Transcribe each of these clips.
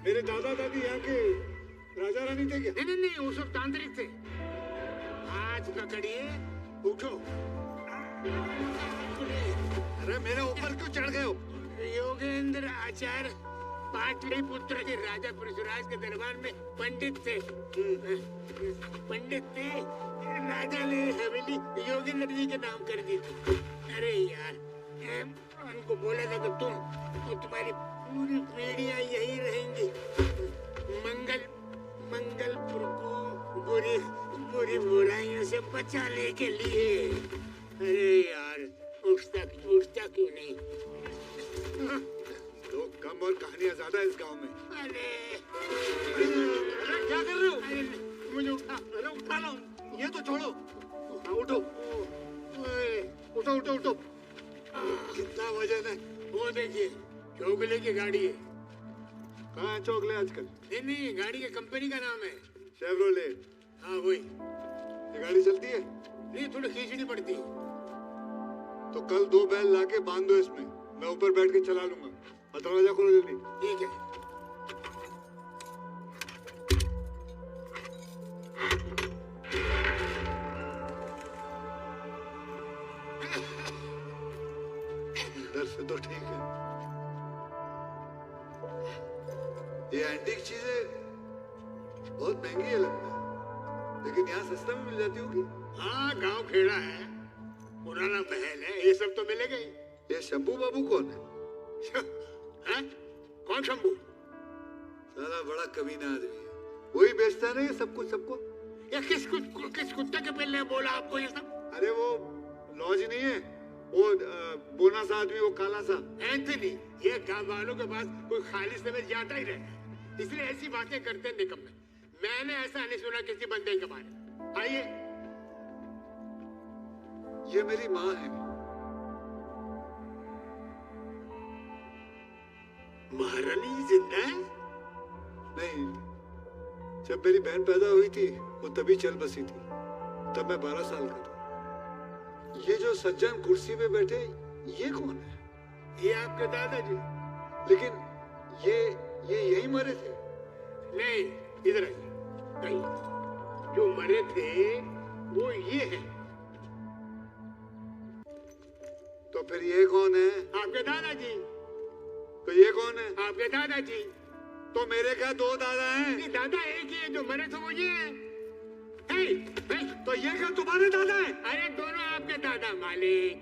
मेरे दादा दादी यहाँ के राजा रानी थे क्या? नहीं नहीं नहीं, वो सब तांत्रिक थे। हाथ पकड़िए, उठो। अरे मेरे ऊपर क्यों चढ़ गए हो? योगेंद्र आचार्य पाटलिपुत्र के राजा परशुराज के दरबार में पंडित थे। पंडित थे, राजा ने हवेली योगेंद्र जी के नाम कर दी थी। अरे यार, उनको बोला था कि तुम और तुम्हारी पूरी पीढ़ियां यही रहेंगी। मंगलपुर को बुरी बुरी बुराइयों से बचाने के लिए। अरे यार, उठता क्यों नहीं? लोग कम और कहानियां ज्यादा इस गांव में। अरे क्या कर रहे हो? अरे मुझे उठा। अरे उठा लो, ये तो छोड़ो। उठो उठो उठो उठो। कितना वजन है? वो देखिए, चोगले की गाड़ी है। कहाँ है चोगले आजकल? नहीं नहीं, गाड़ी के कंपनी का नाम है शेवरोले। हाँ वही। ये गाड़ी चलती है? नहीं, थोड़ी खींचनी पड़ती है। तो कल 2 बैल लाके बांध दो इसमें, मैं ऊपर बैठ के चला लूंगा। और दरवाजा खोलो जल्दी। ठीक है। इधर से तो ठीक है। ये एंटीक चीजें बहुत महंगी है लगता है, लेकिन यहाँ सस्ता में मिल जाती होगी। हाँ, गांव खेड़ा है, पुराना महल है, ये सब तो मिलेगा ही। ये शंभू बाबू कौन है? हाँ? कौन शंभू? साला बड़ा कमीना आदमी है। वही बेचता है ना ये सब कुछ सबको। ये किस कुत्ते के पहले बोला आपको ये सब? अरे वो लॉज नहीं है, वो बोना सा आदमी, वो काला सा। एंथनी, ये गांव वालों के पास कोई खाली समय जाता ही रहता है, इसलिए ऐसी बातें करते हैं निकम्मे। मैंने ऐसा नहीं सुना किसी बंदे के बारे में। आइए। ये मेरी माँ है। महारानी जिंदा है? नहीं, जब मेरी बहन पैदा हुई थी वो तभी चल बसी थी, तब मैं 12 साल का था। ये जो सज्जन कुर्सी पे बैठे, ये कौन है? ये आपके दादाजी। लेकिन ये यही मरे थे? नहीं, इधर आइए। नहीं, जो मरे थे वो ये है। तो फिर ये कौन है? आपके दादाजी। तो ये कौन है? आपके दादाजी। तो मेरे क्या 2 दादा हैं? ये दादा एक ही है, जो मरे थे वो ये है। तो ये क्या तुम्हारे दादा हैं? अरे दोनों आपके दादा मालिक।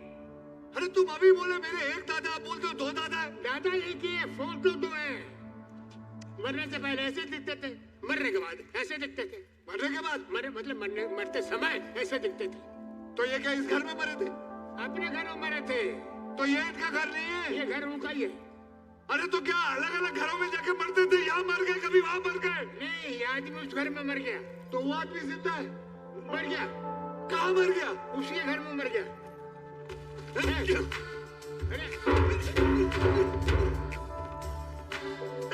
अरे तुम अभी बोले मेरे एक दादा, आप बोलते हो 2 दादा है। दादा एक ही है, फोटो 2 है। मरने से पहले ऐसे दिखते थे, मरने के बाद ऐसे दिखते थे। मरने के बाद? मरते समय ऐसे दिखते थे। तो ये क्या इस घर में मरे थे? अपने घर में मरे थे। तो ये इनका घर नहीं है? ये घर उनका ही है। अरे तो क्या अलग अलग घरों में जाके मरते थे? यहाँ मर गए, कभी वहाँ मर गए? नहीं, आदमी उस घर में मर गया। तो वो आदमी जिंदा है? मर गया। कहाँ मर गया? उसी घर में मर गया।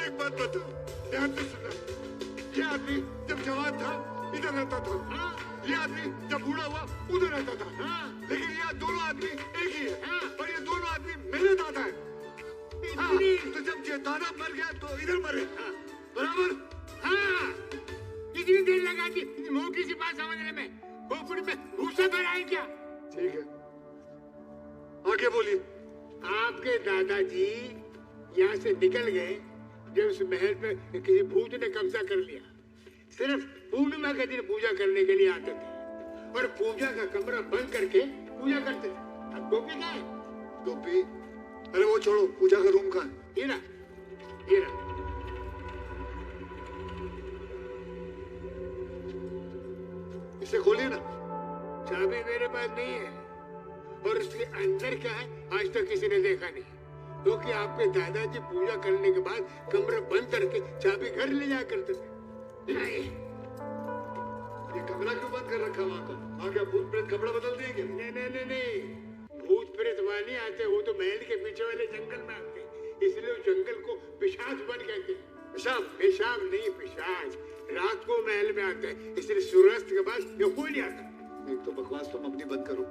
एक बात बताओ, ध्यान से सुनना। ये आदमी जब जवान था इधर रहता था। हाँ? ये आदमी जब बूढ़ा हुआ उधर रहता था। हाँ? लेकिन ये दोनों आदमी एक ही है। हाँ? और ये दोनों आदमी मेरे दादा हैं। हाँ, तो जब ये दादा मर गया तो इधर मरे। हाँ? बराबर? हाँ, कितनी देर लगा दी मोटी सी बात समझने में? खोपड़ी में भूसा भरा है क्या? ठीक है, आगे बोलिए। आपके दादाजी यहाँ से निकल गए जब उस महल पे किसी भूत ने कब्जा कर लिया। सिर्फ पूर्णिमा के दिन पूजा करने के लिए आते थे और पूजा का कमरा बंद करके पूजा करते थे। अब टोपी कहाँ है? टोपी? अरे वो छोड़ो, पूजा का रूम कहाँ है? ये रहा। इसे खोलिए ना। चाबी मेरे पास नहीं है और उसके अंदर क्या है आज तक किसी ने देखा नहीं, क्योंकि आपके दादाजी पूजा करने के बाद कमरा बंद करके चाबी घर ले जाया करते थे। ये कमरा क्यों बंद कर रखा वहाँ का? वहाँ क्या भूत प्रेत कपड़ा बदल दिए क्या? नहीं, भूत प्रेत वहाँ नहीं आते, वो तो महल के पीछे वाले जंगल में आते हैं, इसलिए उस जंगल को पिशाच वन कहते हैं। पेशाब नहीं, पिशाच रात को महल में आते हैं, इसलिए सूर्यास्त के बाद ये कोई नहीं आता। एक तो बकवास तुम अपनी बंद करो।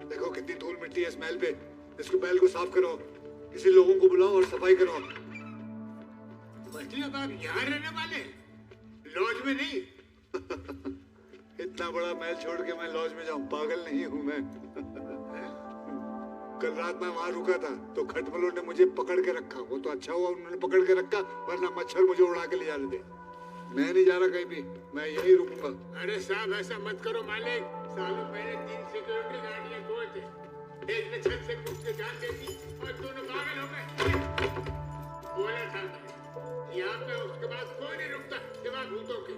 देखो कितनी धूल मिट्टी है इस महल पे। इसको महल को साफ करो, किसी लोगों को बुलाओ और सफाई करो। मतलब आप यहाँ रहने वाले हैं, लॉज में नहीं? इतना बड़ा महल छोड़ के मैं लॉज में जाऊं? पागल नहीं हूं मैं। कल रात मैं वहां रुका था तो खटमलों ने मुझे पकड़ के रखा। वो तो अच्छा हुआ उन्होंने पकड़ के रखा, वरना मच्छर मुझे उड़ा के ले जाने दे। मैं नहीं जा रहा कहीं भी, मैं यहीं रुकूंगा। अरे साहब ऐसा मत करो मालिक, सालों पहले 3 सिक्योरिटी गार्ड खोए थे, एक ने छत से कूद के जान दे दी और दोनों पागल हो गए। बोला था यहाँ पे उसके बाद कोई नहीं रुकता सिवा भूतों के।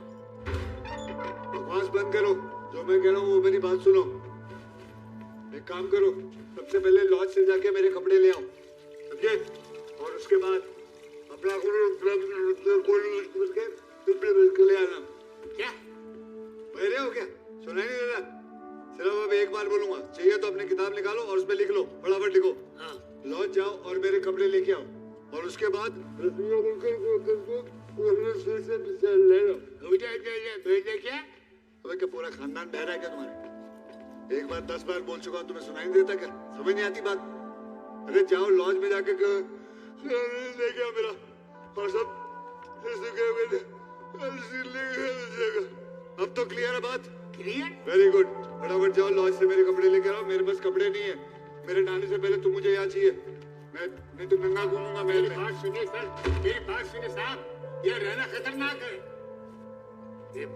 बकवास बंद करो, जो मैं कह रहा हूँ वो मेरी बात सुनो। एक काम करो, सबसे पहले लॉज से जाके मेरे कपड़े ले आओ, समझे? और उसके बाद अपना कपड़े ले आना। क्या बह रहे हो क्या? सुनाई नहीं दे रहा? सिर्फ अब एक बार बोलूंगा, चाहिए तो अपनी किताब निकालो और उसमें लिख लो, फटाफट लिखो। हाँ। लॉज जाओ और मेरे कपड़े लेके आओ, और उसके बाद ले लो। भेजे क्या? अबे क्या पूरा खानदान बह रहा है क्या तुम्हारे? एक बार 10 बार बोल चुका हूँ, तुम्हें सुनाई नहीं देता क्या? समझ नहीं आती बात? अरे जाओ लॉज में जाके लेके आओ मेरा, और सब अब तो क्लियर है बात? क्लियर? वेरी गुड, फटाफट जाओ लॉज से मेरे कपड़े लेके आओ। मेरे पास कपड़े नहीं है, मेरे नाने से पहले तुम मुझे यहाँ चाहिए। मैं नहीं तो नंगा घूमूंगा महल मेरी में। बात सुनिए सर, मेरी बात सुनिए साहब, यह रहना खतरनाक है। ये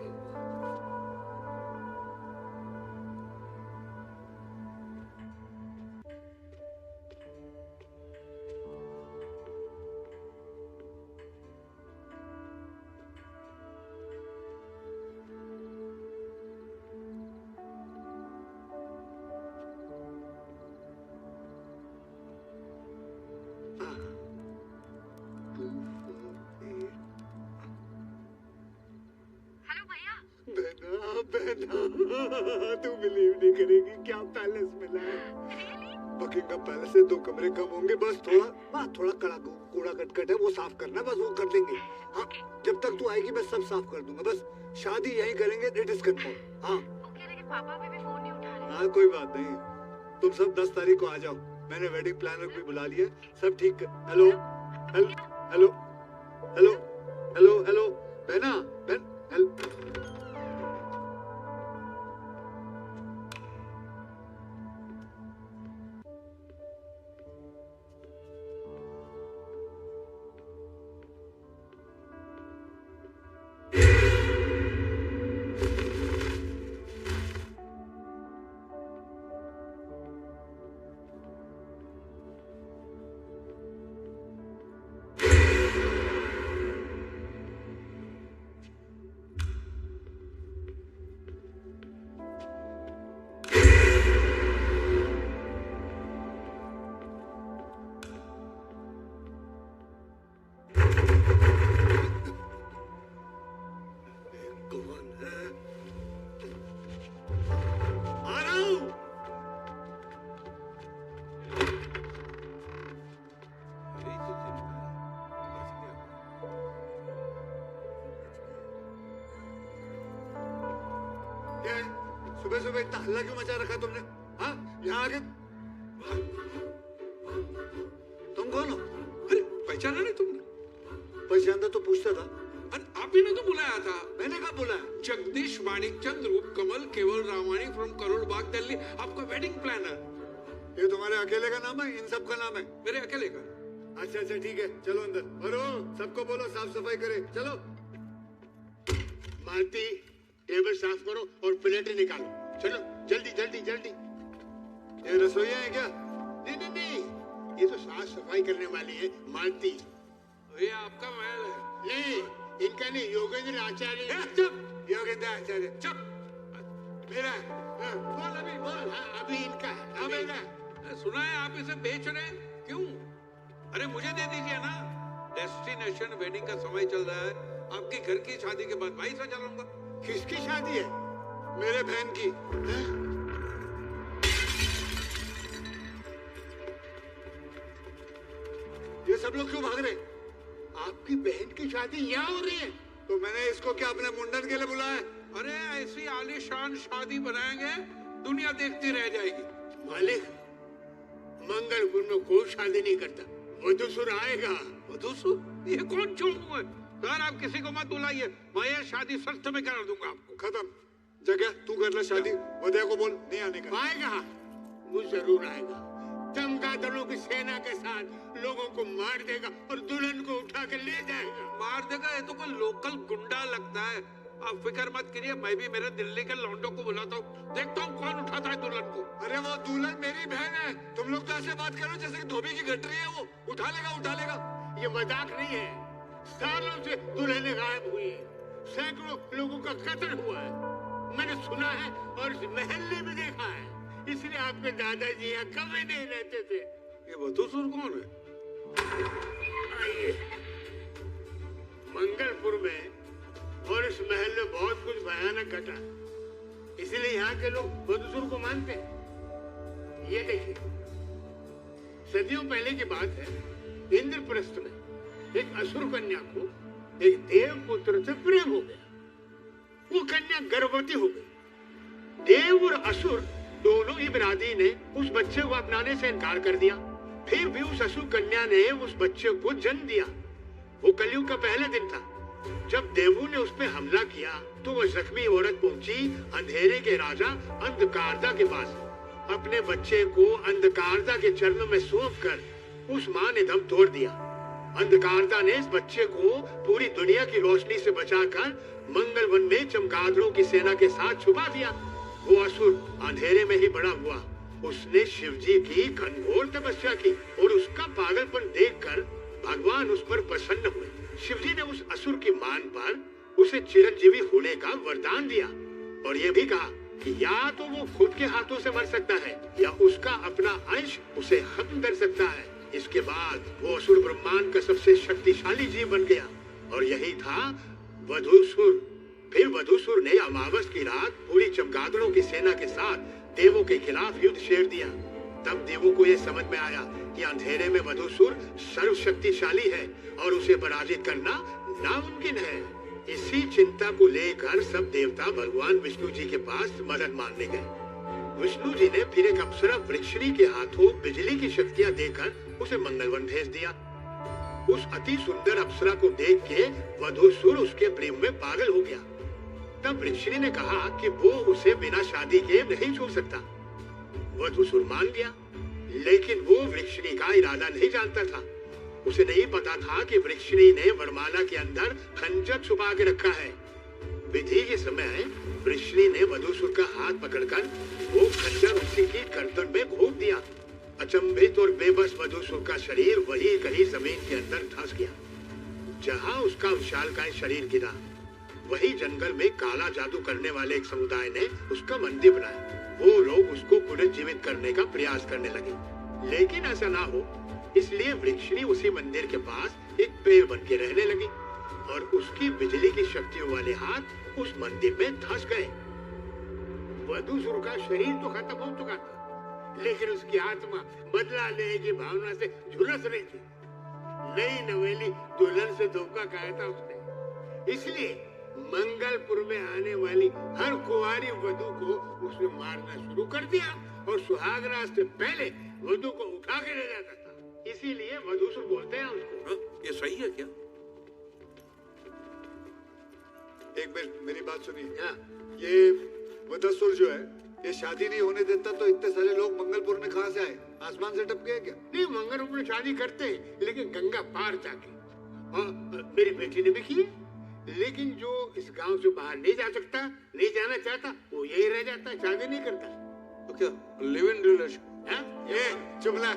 तू बिलीव नहीं करेगी क्या पैलेस मिला है। बकिंगम पैलेस से 2 कमरे कम होंगे, बस थोड़ा कूड़ा कटकट है वो साफ करना, बस वो कर देंगे। हाँ, जब तक तू आएगी मैं सब साफ कर दूंगा। बस शादी यहीं करेंगे, इट इज कंफर्म। हाँ लेकिन पापा अभी भी फोन नहीं उठा रहे। हाँ कोई बात नहीं, तुम सब 10 तारीख को आ जाओ। मैंने वेडिंग प्लानर को भी बुला लिया, सब ठीक कर। Hello hello hello hello hello hello बहना बहन हेलो। सुबह सुबह इतना हल्ला क्यों मचा रखा तुमने? हाँ यहाँ आके तुम कौन हो? अरे पहचाना नहीं तुमने? पहचानता तो पूछता था। अरे आप ही ने तो बुलाया था। मैंने कब बुलाया? जगदीश माणिकचंद रूप कमल केवल रामानी फ्रॉम करोल बाग दिल्ली, आपका वेडिंग प्लानर। ये तुम्हारे अकेले का नाम है? इन सब का नाम है? मेरे अकेले का। अच्छा अच्छा ठीक है, चलो अंदर। और सबको बोलो साफ सफाई करे। चलो मालती, टेबल साफ करो और प्लेटें निकालो। चलो जल्दी जल्दी जल्दी। ये रसोइया है क्या? नहीं नहीं नहीं, ये तो साफ सफाई करने वाली है मालती। ये आपका महल है। नहीं, इनका नहीं, योगेंद्र आचार्य। चुप, योगेंद्र आचार्य चुप। मेरा है। हाँ, बोल अभी बोल। हाँ, अभी इनका है। हाँ अभी मेरा है। सुना है आप इसे बेच रहे हैं, क्यों? अरे मुझे दे दीजिए ना। डेस्टिनेशन वेडिंग का समय चल रहा है, आपकी घर की शादी के बाद भाई से चलाऊंगा। किसकी शादी है? मेरे बहन की। ये सब लोग क्यों भाग रहे? आपकी बहन की शादी यहाँ हो रही है? तो मैंने इसको क्या अपने मुंडन के लिए बुलाया है? अरे ऐसी आलीशान शादी बनाएंगे, दुनिया देखती रह जाएगी। मालिक, मंगलपुर में कोई शादी नहीं करता, वधूसुर आएगा। वधूसुर? ये कौन चोमू है? सर आप किसी को मत बुलाइए, मैं ये शादी सख्त में करा दूंगा आपको। खत्म। जगह तू कर ले शादी, वदया को बोल नहीं आने का। आएगा, वो जरूर आएगा। चमगादड़ों की सेना के साथ लोगों को मार देगा और दुल्हन को उठा के ले जाएगा। मार देगा? ये तो कोई लोकल गुंडा लगता है। आप फिक्र मत करिए, मैं भी मेरे दिल्ली के लौंडों को बुलाता हूँ, देखता हूँ कौन उठाता है दुल्हन को। अरे वो दुल्हन मेरी बहन है, तुम लोग तो ऐसे बात करो जैसे कि धोबी की गठरी है। वो उठा लेगा, उठा लेगा। ये मजाक नहीं है। सालों से दुल्हनें गायब हुई है, सैकड़ों लोगों का कत्ल हुआ है, मैंने सुना है और इस महल्ले में देखा है। इसलिए आपके दादाजी यहाँ कभी नहीं रहते थे। ये बदसूर कौन है? आइए, मंगलपुर में और इस महल में बहुत कुछ भयानक घटा, इसलिए यहाँ के लोग बदसूर को मानते हैं। ये देखिए, सदियों पहले की बात है, इंद्रप्रस्थ में एक असुर कन्या को एक देव पुत्र से प्रेम हो गया। वो कन्या गर्भवती हो गई। देव और असुर दोनों ही बिरादरी ने उस बच्चे को अपनाने से इनकार कर दिया। फिर भी उस असुर कन्या ने उस बच्चे को जन्म दिया। वो कलयुग का पहला दिन था। जब देवों ने उस पर हमला किया तो वो जख्मी औरत पहुंची अंधेरे के राजा अंधकारदा के पास। अपने बच्चे को अंधकारदा के चरणों में सौंप कर उस माँ ने दम तोड़ दिया। अंधकारदा ने इस बच्चे को पूरी दुनिया की रोशनी से बचाकर मंगलवन में चमगादड़ों की सेना के साथ छुपा दिया। वो असुर अंधेरे में ही बड़ा हुआ। उसने शिवजी की घनघोर तपस्या की और उसका पागलपन देखकर भगवान उस पर प्रसन्न हुए। शिवजी ने उस असुर की मान पर उसे चिरंजीवी होने का वरदान दिया और ये भी कहा कि या तो वो खुद के हाथों से मर सकता है या उसका अपना अंश उसे खत्म कर सकता है। इसके बाद वो असुर ब्रह्मांड का सबसे शक्तिशाली जीव बन गया और यही था वधूसुर। फिर वधूसुर ने अमावस की रात पूरी चमगादड़ों की सेना के साथ देवों के खिलाफ युद्ध छेड़ दिया। तब देवों को यह समझ में आया कि अंधेरे में वधूसुर सर्वशक्तिशाली है और उसे पराजित करना नामुमकिन है। इसी चिंता को लेकर सब देवता भगवान विष्णु जी के पास मदद मांगने गए। विष्णु जी ने फिर एक अप्सरा वृक्षिणी के हाथों बिजली की शक्तियां देकर उसे मंगलवन भेज दिया। उस अति सुंदर अप्सरा को देख के वधूसुर उसके प्रेम में पागल हो गया। तब वृक्षिणी ने कहा कि वो उसे बिना शादी के नहीं छोड़ सकता। वधूसुर मान गया, लेकिन वो वृक्षिणी का इरादा नहीं जानता था। उसे नहीं पता था कि वृक्षिणी ने वरमाला के अंदर खंजर छुपा के रखा है। विधि के समय वृक्षिणी ने वधूसुर का हाथ पकड़कर वो खंजर उसी की गर्दन में घोंप दिया। अचंभित और बेबस वधूसुर का शरीर वही कहीं जमीन के अंदर धंस गया। जहां उसका विशालकाय शरीर गिरा, वही जंगल में काला जादू करने वाले एक समुदाय ने उसका मंदिर बनाया। वो लोग उसको पुनर्जीवित करने का प्रयास करने लगे, लेकिन ऐसा ना हो इसलिए वृक्षिणी उसी मंदिर के पास एक पेड़ बन के रहने लगी और उसकी बिजली की शक्तियों वाले हाथ उस मंदिर में धंस गए। वधूसुर का शरीर तो खत्म हो चुका था, लेकिन उसकी आत्मा बदला लेने की भावना से झुलस रही थी। नई नवेली दुल्हन से धोखा खाया था उसने, इसलिए मंगलपुर में आने वाली हर कुंवारी वधू को उसने मारना शुरू कर दिया और सुहागरात से पहले वधू को उठा के ले जाता था। इसीलिए वधूसुर बोलते हैं उसको। ये सही है क्या? एक मिनट मेरी बात सुनिए। हाँ। ये वधूसुर जो है ये शादी नहीं होने देता तो इतने सारे लोग मंगलपुर में कहाँ से आए? आसमान से टपके हैं क्या? नहीं, मंगलपुर में शादी करते हैं, लेकिन गंगा पार जाके। और मेरी बेटी ने भी की, लेकिन जो इस गांव से बाहर नहीं जा सकता, नहीं जाना चाहता, वो यही रह जाता, शादी नहीं करता। तो क्या लिव इन रिलेशन? ये चुपला,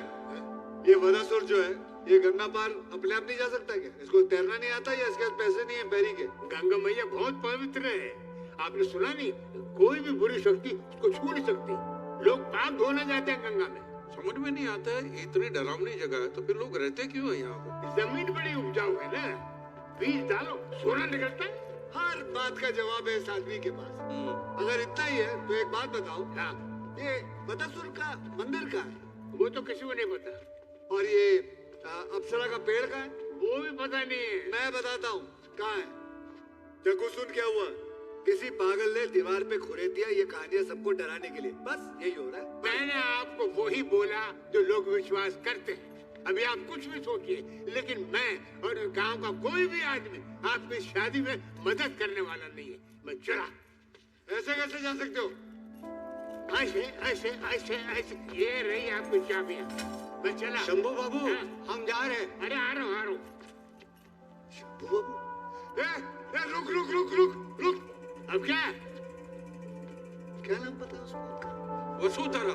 ये वधूसुर जो है ये गंगा पार अपने आप नहीं जा सकता क्या? इसको तैरना नहीं आता या इसके पास पैसे नहीं है पैरी के? गंगा मैया बहुत पवित्र है, आपने सुना नहीं? कोई भी बुरी शक्ति उसको छू नहीं सकती। लोग पाप धोने जाते हैं गंगा में। समझ में नहीं आता है, इतनी डरावनी जगह है तो फिर लोग रहते क्यों है यहाँ पे? जमीन बड़ी उपजाऊ है ना, बीज डालो सोना निकलता है। हर बात का जवाब है इस आदमी के पास। अगर इतना ही है तो एक बात बताओ, हाँ, ये वधूसुर का मंदिर कहाँ है? वो तो किसी को नहीं पता। और ये अप्सरा का पेड़ कहाँ है? वो भी पता नहीं है। मैं बताता हूँ कहाँ है। जग्गू सुन क्या हुआ? किसी पागल ने दीवार पे खुरे दिया ये कहानियां सबको डराने के लिए। बस यही हो रहा है। मैंने आपको वही बोला जो लोग विश्वास करते हैं। अभी आप कुछ भी सोचिए, लेकिन मैं और गांव का कोई भी आदमी आपकी शादी में मदद करने वाला नहीं है। मैं चला। ऐसे कैसे जा सकते हो? ऐसे ऐसे ऐसे ऐसे। ये रही आपकी चाबियां। मैं चला। शंभू बाबू, हाँ। हम जा रहे हैं। अरे आ रहा हूँ, आ रहा हूँ। शंभू बाबू, रुक रुक रुक रुक रुक। अब क्या? क्या नाम पता है उसको? वसुधरा।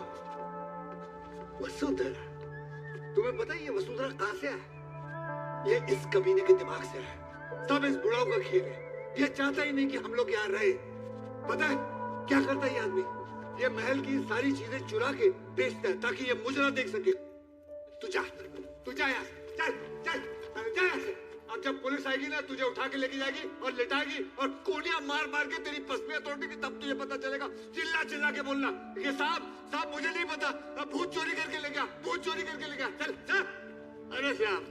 वसुधरा? तुम्हें पता है ये वसुधरा कहाँ से है? ये इस कमीने के दिमाग से है। सब इस बुढ़ाऊ का खेल है। ये चाहता ही नहीं कि हम लोग यहाँ रहे। पता है क्या करता है ये आदमी? ये महल की सारी चीजें चुरा के बेचता है ताकि ये मुझे ना देख सके। तू जा यहाँ से। चल चल जा यहाँ से। अब जब पुलिस आएगी ना, तुझे उठा के लेके जाएगी और लिटाएगी और कोनियां मार मार के तेरी पसलियां तोड़ देगी, तब तुझे पता चलेगा। चिल्ला चिल्ला के बोलना कि साहब मुझे नहीं पता, भूत चोरी करके ले गया, भूत चोरी करके ले गया। चल चल। अरे साहब,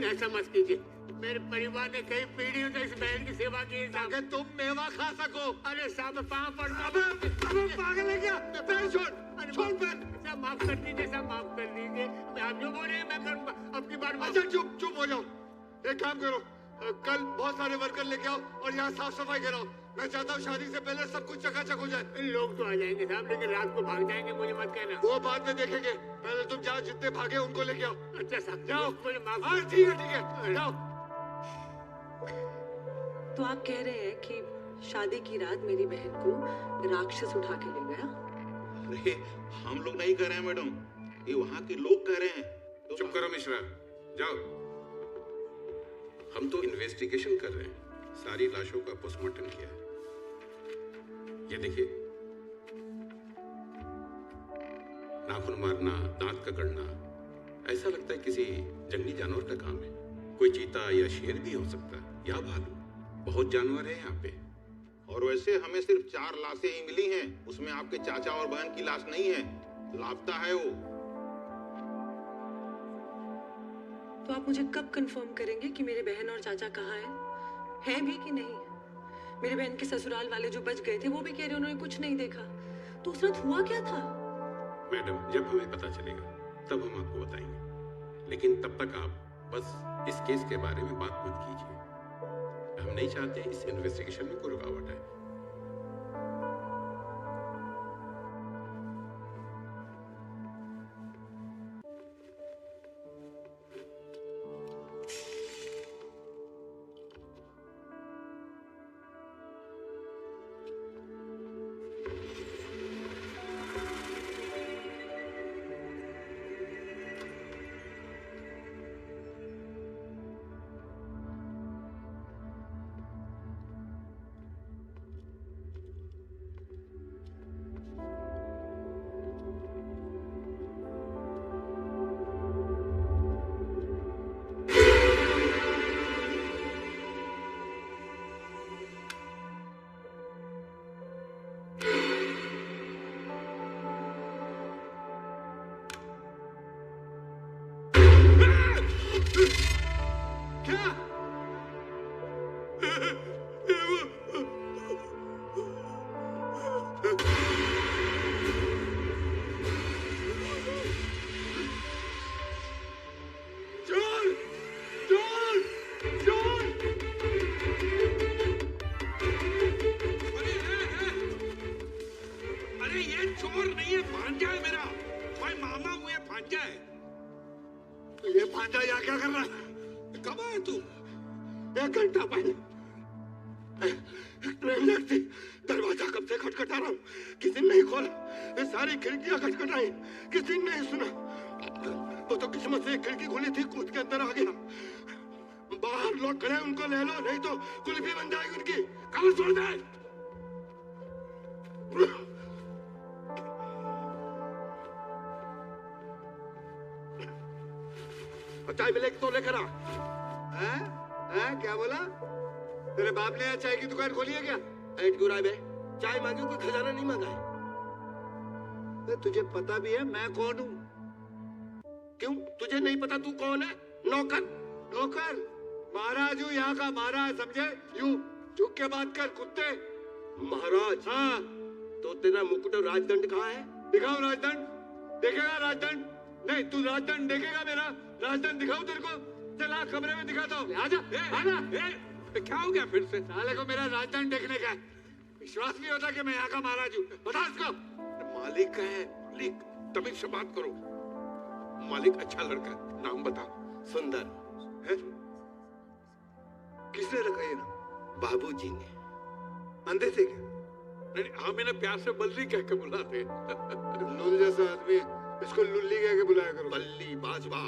ऐसा मत कीजिए। मेरे परिवार ने कई पीढ़ियों से इस बहन की सेवा की है ताकि तुम मेवा खा सको। अरे साहब, पाँव पड़ता। अबे पागल है क्या? पैर छोड़, छोड़ पैर। साहब माफ कर दीजिए, साहब माफ कर दीजिए। आप जो बोले मैं करूँगा, अपनी बात। अच्छा चुप हो जाओ। एक काम करो, कल बहुत सारे वर्कर लेके आओ और यहाँ साफ सफाई कराओ। मैं चाहता हूँ शादी से पहले सब कुछ चकाचक हो जाए। लोग तो आ जाएंगे साहब, लेकिन रात को भाग जाएंगे, मुझे मत कहना। वो बाद में देखेंगे, पहले तुम जाओ, जितने भागे उनको लेके आओ। अच्छा साहब, जाओ। मुझे माफ। हाँ ठीक है जाओ। तो आप कह रहे हैं कि शादी की रात मेरी बहन को राक्षस उठा के ले गया? अरे हम लोग नहीं कह रहे हैं मैडम, ये वहाँ के लोग कह रहे हैं। तो चुप करो मिश्रा, जाओ। हम तो इन्वेस्टिगेशन कर रहे हैं। सारी लाशों का पोस्टमार्टम किया है। ये देखिए, नाखून मारना, दांत ककड़ना, ऐसा लगता है किसी जंगली जानवर का काम है। कोई चीता या शेर भी हो सकता है, या भालू। बहुत जानवर है यहाँ पे। और वैसे हमें सिर्फ 4 लाशें ही मिली हैं, उसमें आपके चाचा और बहन की लाश नहीं है, लापता है वो। तो आप मुझे कब कंफर्म करेंगे कि मेरे बहन और चाचा कहाँ हैं भी कि नहीं? मेरे बहन के ससुराल वाले जो बच गए थे वो भी कह रहे उन्होंने कुछ नहीं देखा। तो उस रात हुआ क्या था? मैडम, जब हमें पता चलेगा तब हम आपको बताएंगे, लेकिन तब तक आप बस इस केस के बारे में बात मत कीजिए। हम नहीं चाहते इस इन्वेस्टिगेशन में कोई रुकावट आए। चाय मिले तो लेकर आ। क्या बोला? तेरे बाप ने चाय की दुकान खोली है क्या? ऐट क्यों रहा है? चाय मांगी, कोई खजाना नहीं मांगा है। तुझे पता भी है मैं कौन हूँ? क्यों तुझे नहीं पता तू कौन है? नौकर। नौकर? महाराज हूँ, यहाँ का महाराज, समझे? यूं झुक के बात कर कुत्ते। महाराज? हाँ। तो तेरा मुकुट और राजदंड कहाँ है? दिखाओ राजदंड। देखेगा राजदंड? नहीं, तू राजदंड देखेगा मेरा? राजधान दिखाऊं तेरे को? चला कमरे में दिखाता हूँ। आजा, आजा। क्या हो गया फिर से? साले को मेरा राजधान देखने का है। विश्वास नहीं होता कि मैं यहाँ का महाराज हूँ। बता उसको। मालिक है, मालिक। तमीज से बात करो। मालिक अच्छा लड़का है, नाम बता। सुंदर है? किसने रखा ये नाम? बाबूजी ने। अंधे थे क्या? नहीं, हाँ, मैंने प्यार से बल्ली कह के बुलाते। लुल जैसा आदमी है, इसको लुल्ली कह के बुलाया करो। बल्ली बाजवा।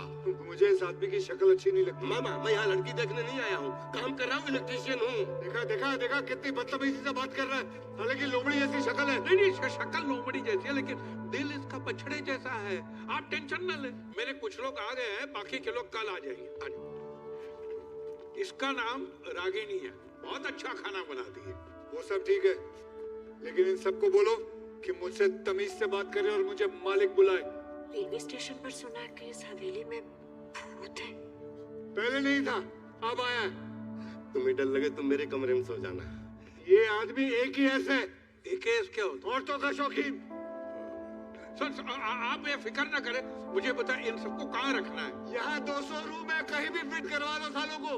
मुझे इस आदमी की शक्ल अच्छी नहीं लगती। मामा, मैं यहाँ लड़की देखने नहीं आया हूँ, काम कर रहा हूँ, इलेक्ट्रीशियन हूँ। देखा देखा देखा कितनी बदतमीजी से बात कर रहा है। हालांकि लोमड़ी जैसी शक्ल है। नहीं नहीं, इसका शक्ल लोमड़ी जैसी है, लेकिन दिल इसका बछड़े जैसा है। आप टेंशन न ले। मेरे कुछ लोग आ गए हैं, बाकी के लोग कल आ जाएंगे। इसका नाम रागिनी है, बहुत अच्छा खाना बनाती है। वो सब ठीक है, लेकिन इन सबको बोलो कि मुझसे तमीज से बात करे और मुझे मालिक बुलाए। रेलवे स्टेशन पर सुना कि इस हवेली में भूत है। पहले नहीं था, अब आया है। तुम्हें डर लगे तुम मेरे कमरे में सो जाना। ये आदमी एक ही ऐसे एक क्या होता? औरतों का शौकीन। सर, आप ये फिक्र ना करें, मुझे पता है इन सबको कहाँ रखना है। यहाँ 200 रूम है, कहीं भी फिट करवा दो सालों को।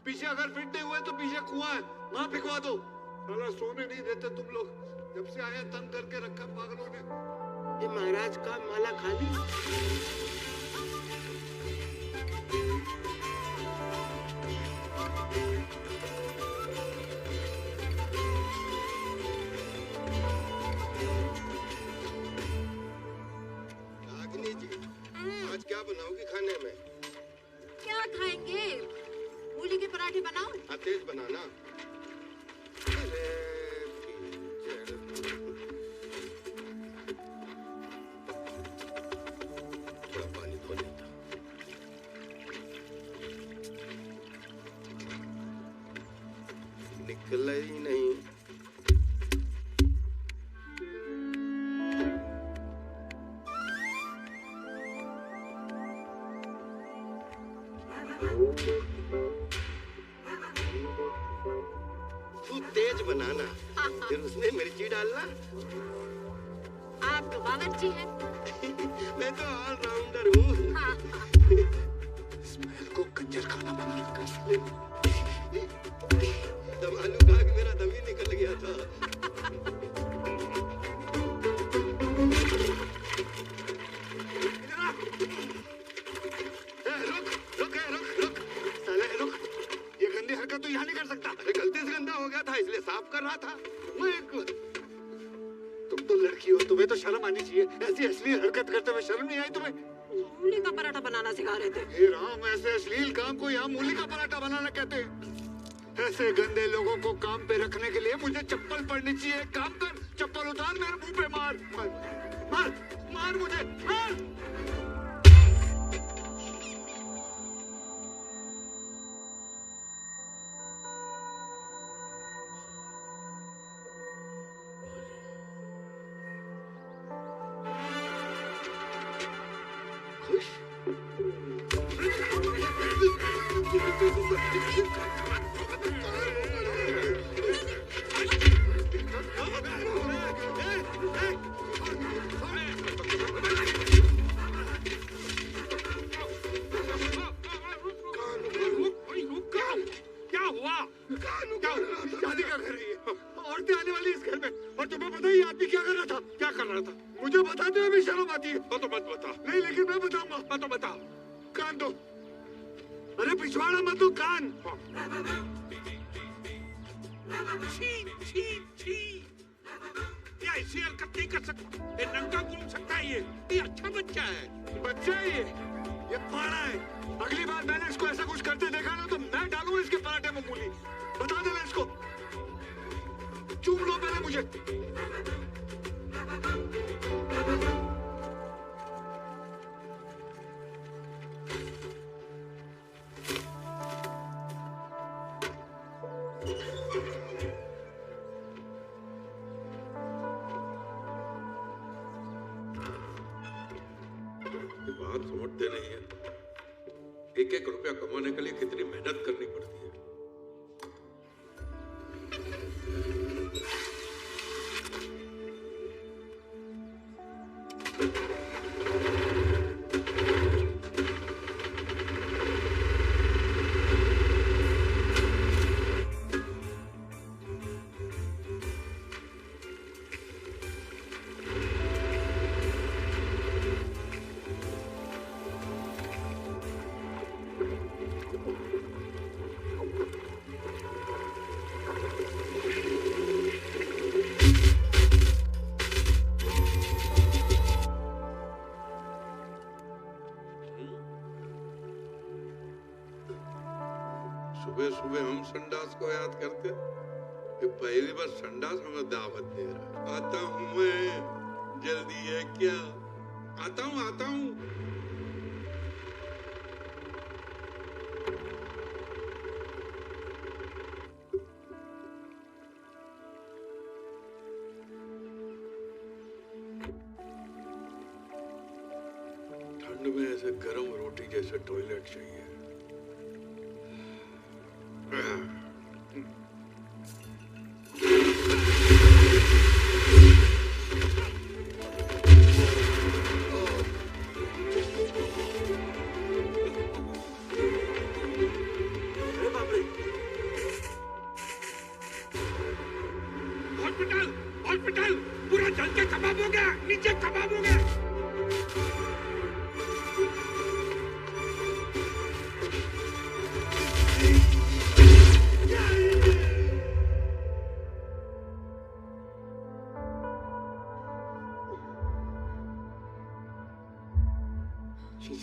पीछे अगर फिट नहीं हुए तो पीछे कुआं है, वहाँ फिकवा दो। साला सोने नहीं देते तुम लोग। जब से आया तंग करके रखा पागलों ने। ये महाराज का माला खाली। रागिनी जी, आज क्या बनाओगी खाने में? क्या खाएंगे? मूली के पराठे बनाओ? हाँ, तेज बनाना। थोड़ा पानी धो लेता। निकला ही नहीं। तू तेज बनाना, फिर उसमें मिर्ची डालना। आप तो बावर्ची हैं। मैं तो ऑलराउंडर हूँ। स्मेल को कंजर खाना बना रखा है। दम आलू खा के मेरा दम ही निकल गया था। रुक। साले रुक। ये गंदी हरकत तो यहाँ नहीं कर सकता। अरे गलती से गंदा हो गया था, इसलिए साफ कर रहा था। तुम तो लड़की हो, तुम्हें तो शर्म आनी चाहिए। ऐसी अश्लील हरकत करते हुए शर्म नहीं आई तुम्हें? मूली का पराठा बनाना सिखा रहे थे। हे राम, ऐसे अश्लील काम को यहाँ मूली का पराठा बनाना कहते हैं। ऐसे गंदे लोगों को काम पे रखने के लिए मुझे चप्पल पड़नी चाहिए। काम कर, चप्पल उतार, मेरे मुंह पे मार मार मार, मार मुझे, मार। शादी क्या कर रही है? औरतें आने वाली इस घर में, और तुम्हें पता है ये आदमी क्या कर रहा था? क्या कर रहा था? मुझे बताते हुए भी शर्म आती है। तो मत बता। नहीं, लेकिन मैं बताऊंगा। तो बता। कान दो। अरे पिछवाड़ा मत दो, कान। छी छी छी, ये ऐसी हरकत नहीं कर सकता। ये नंगा घूम सकता है। ये अच्छा बच्चा है। बच्चा है ये पाड़ा है। अगली बार मैंने इसको ऐसा कुछ करते देखा ना तो मैं डालूंगा इसके पराठे में मूली। बता देना इसको। चूम लो पहले मुझे। बात समझते नहीं है। एक एक रुपया कमाने के लिए कितनी मेहनत करनी पड़ती है। संडास को याद करते? ये पहली बार संडास हमें दावत दे रहा है। आता हूँ मैं, जल्दी है क्या? आता हूँ, आता हूँ। ठंड में ऐसे गरम रोटी जैसे टॉयलेट चाहिए। हॉस्पिटल, हॉस्पिटल, पूरा जल के कबाब हो गया, नीचे कबाब हो गया।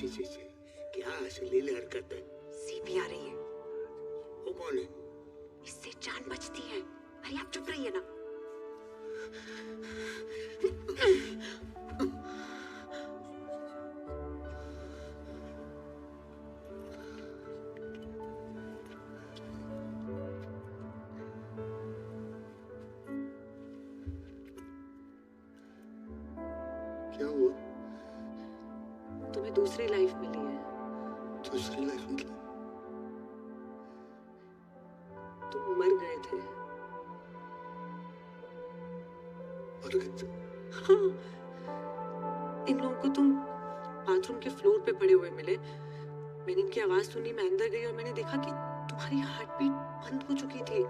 सी क्या अश्लील हरकत है? सीपी आ रही है। वो कौन है? इससे जान बचती है। अरे आप चुप रहिए ना। क्या हुआ? तुम्हें दूसरी लाइफ मिली है। दूसरी लाइफ मतलब? तुम मर गए थे। मर गए थे? हाँ। इन लोगों को तुम बाथरूम के फ्लोर पे पड़े हुए मिले। मैंने इनकी आवाज सुनी, मैं अंदर गई और मैंने देखा कि तुम्हारी हार्ट बीट बंद हो चुकी थी।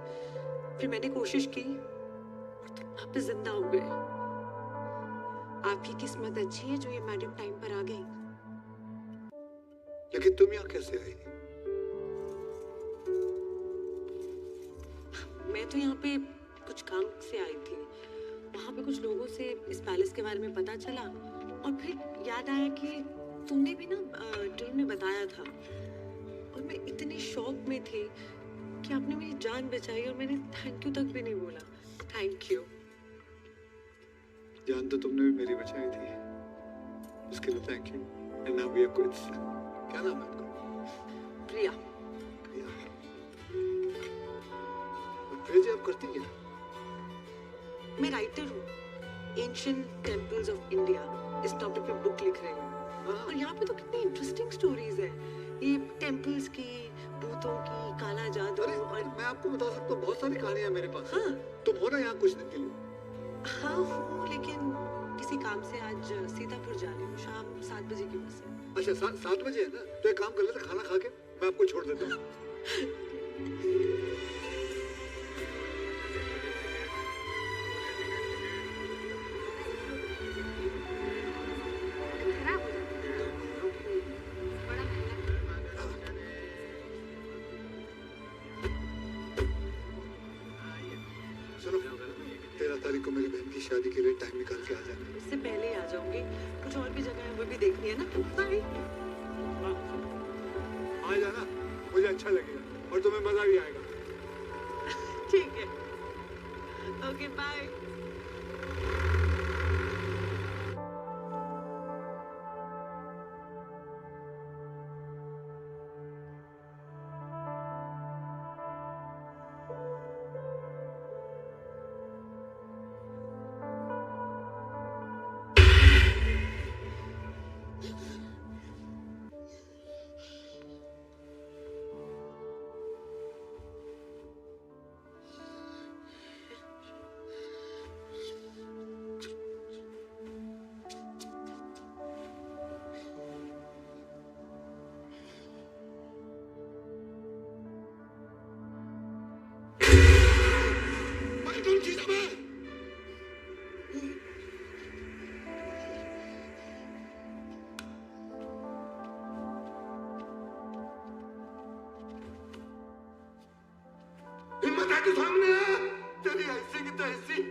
फिर मैंने कोशिश की और तुम वहां पे जिंदा हो गए। आपकी किस्मत अच्छी है जो ये मैडम टाइम पर आ गई। लेकिन तुम यहाँ कैसे आई? मैं तो यहाँ पे कुछ काम से आई थी। वहाँ पे कुछ लोगों से इस पैलेस के बारे में पता चला और फिर याद आया कि तुमने भी ना ड्रीम में बताया था। और मैं इतनी शॉक में थी कि आपने मेरी जान बचाई और मैंने थैंक यू तक भी नहीं बोला। Thank you. जान तो तुमने भी मेरी बचाई थी, उसके लिए thank you. And now we are quits. क्या नाम है आपका? प्रिया। प्रिया। प्रिया जी, आप करती क्या? मैं राइटर हूँ। एंशिएंट टेम्पल्स ऑफ इंडिया इस टॉपिक पे बुक लिख रही हूँ। और यहाँ पे तो कितनी इंटरेस्टिंग स्टोरीज है। ये टेम्पल्स की, भूतों की, काला जादू। अरे और मैं आपको बता सकता हूँ, बहुत सारी कहानियां मेरे पास। हाँ। तुम हो ना यहाँ कुछ दिन के लिए? हाँ हूँ, लेकिन किसी काम से आज सीतापुर जा रही हूँ। शाम 7 बजे की बस है। अच्छा 7 बजे है ना? तो एक काम कर लेते, खाना खा के मैं आपको छोड़ देता हूँ। सुनो, 13 तारीख को मेरी बहन की शादी के लिए टाइम निकाल के आ जाना। उससे पहले ही आ जाऊंगी। कुछ और भी जगह है वो भी देखनी है ना। बाय। आ जाना, मुझे अच्छा लगेगा और तुम्हें मजा भी आएगा। ठीक है। Okay bye. हिम्मत है तो सामने आ। तेरी ऐसी की तैसी।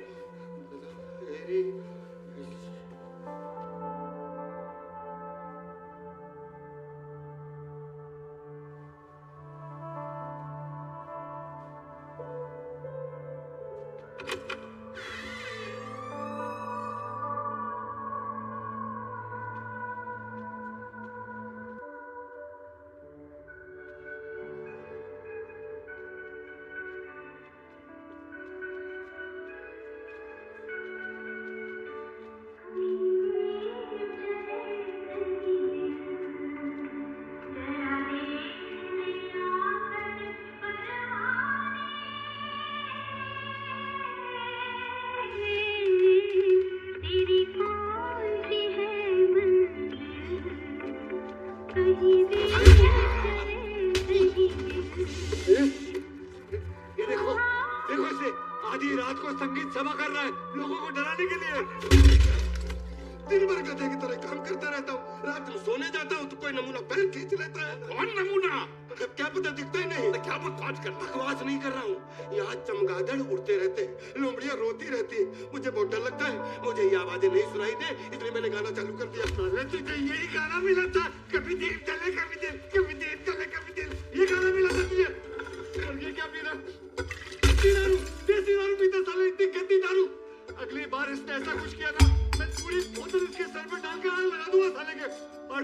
देखो इसे, आधी रात को संगीत सभा कर रहा है लोगों को डराने के लिए। दिन भर गधे की तरह काम करता रहता हूँ, रात में सोने जाता हूँ तो कोई नमूना पैर खींच लेता है। कौन नमूना? क्या पता, दिखता ही नहीं। क्या बकवास कर? बकवास नहीं कर रहा हूँ, यहाँ चमगादड़ उड़ते रहते हैं, लोमड़ियाँ रोती रहती है, मुझे बहुत डर लगता है। मुझे ये आवाजें नहीं सुनाई दे, इसलिए मैंने गाना चालू कर दिया। तुझे यही गाना मिला था, कभी दिन चले कभी दिन, कभी दिन चले कभी दिन, ये गाना मिला था तुझे। और ये क्या पी रहा? दारू, देसी दारू पीता साले, इतनी गंदी दारू। अगली बार इसने ऐसा कुछ किया ना, मैं पूरी बोतल इसके सर पे डाल के आग लगा दूंगा साले के। और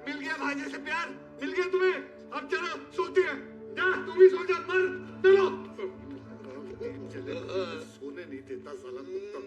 मिल गया भाई से प्यार, मिल गया तुम्हें, अब चलो सोती है, जा तुम भी सो जा, मर चलो। सोने नहीं देता साला कुत्ता।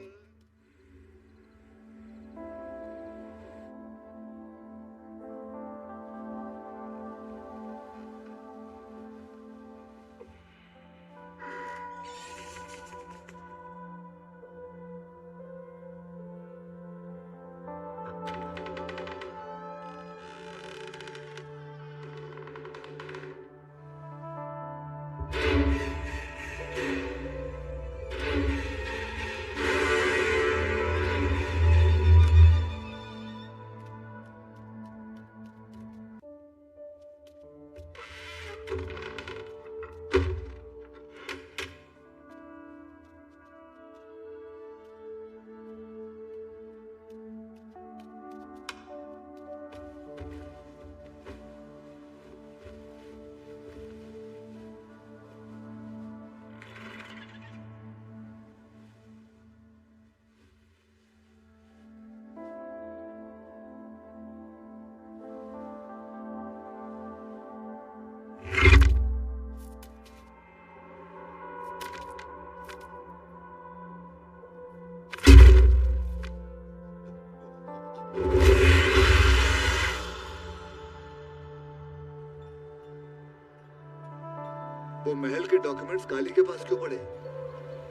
वो महल के डॉक्यूमेंट्स काली के पास क्यों पड़े?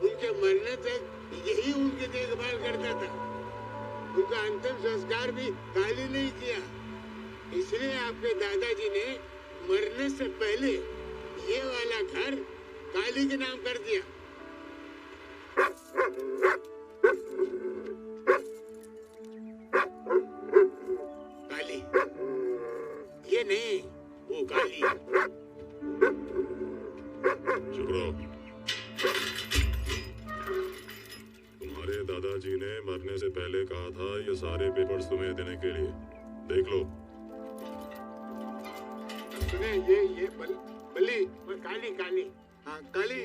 उनके मरने तक यही उनकी देखभाल करता था। उनका अंतिम संस्कार भी काली नहीं किया, इसलिए आपके दादाजी ने मरने से पहले ये वाला घर काली के नाम कर दिया। काली, ये नहीं, वो काली। चुप रहो। तुम्हारे दादाजी ने मरने से पहले कहा था ये सारे पेपर्स तुम्हें देने के लिए, देख लो। सुने, ये बल्ली, वो काली काली, हाँ काली।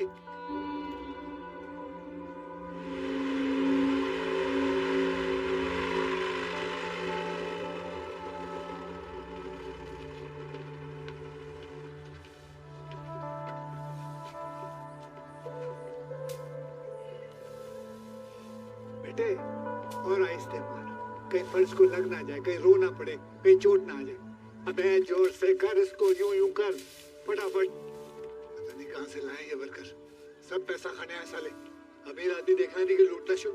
बेटे और आहिस्ते मार, कहीं फर्श को लग ना जाए, कहीं रो ना पड़े, कहीं चोट ना आ जाए। अबे जोर से कर इसको, यूं कर फटाफट। पता नहीं कहां से लाए ये वर्कर, सब पैसा खाने आए साले। अमीर आदमी देखना नहीं कि लूटना शुरू।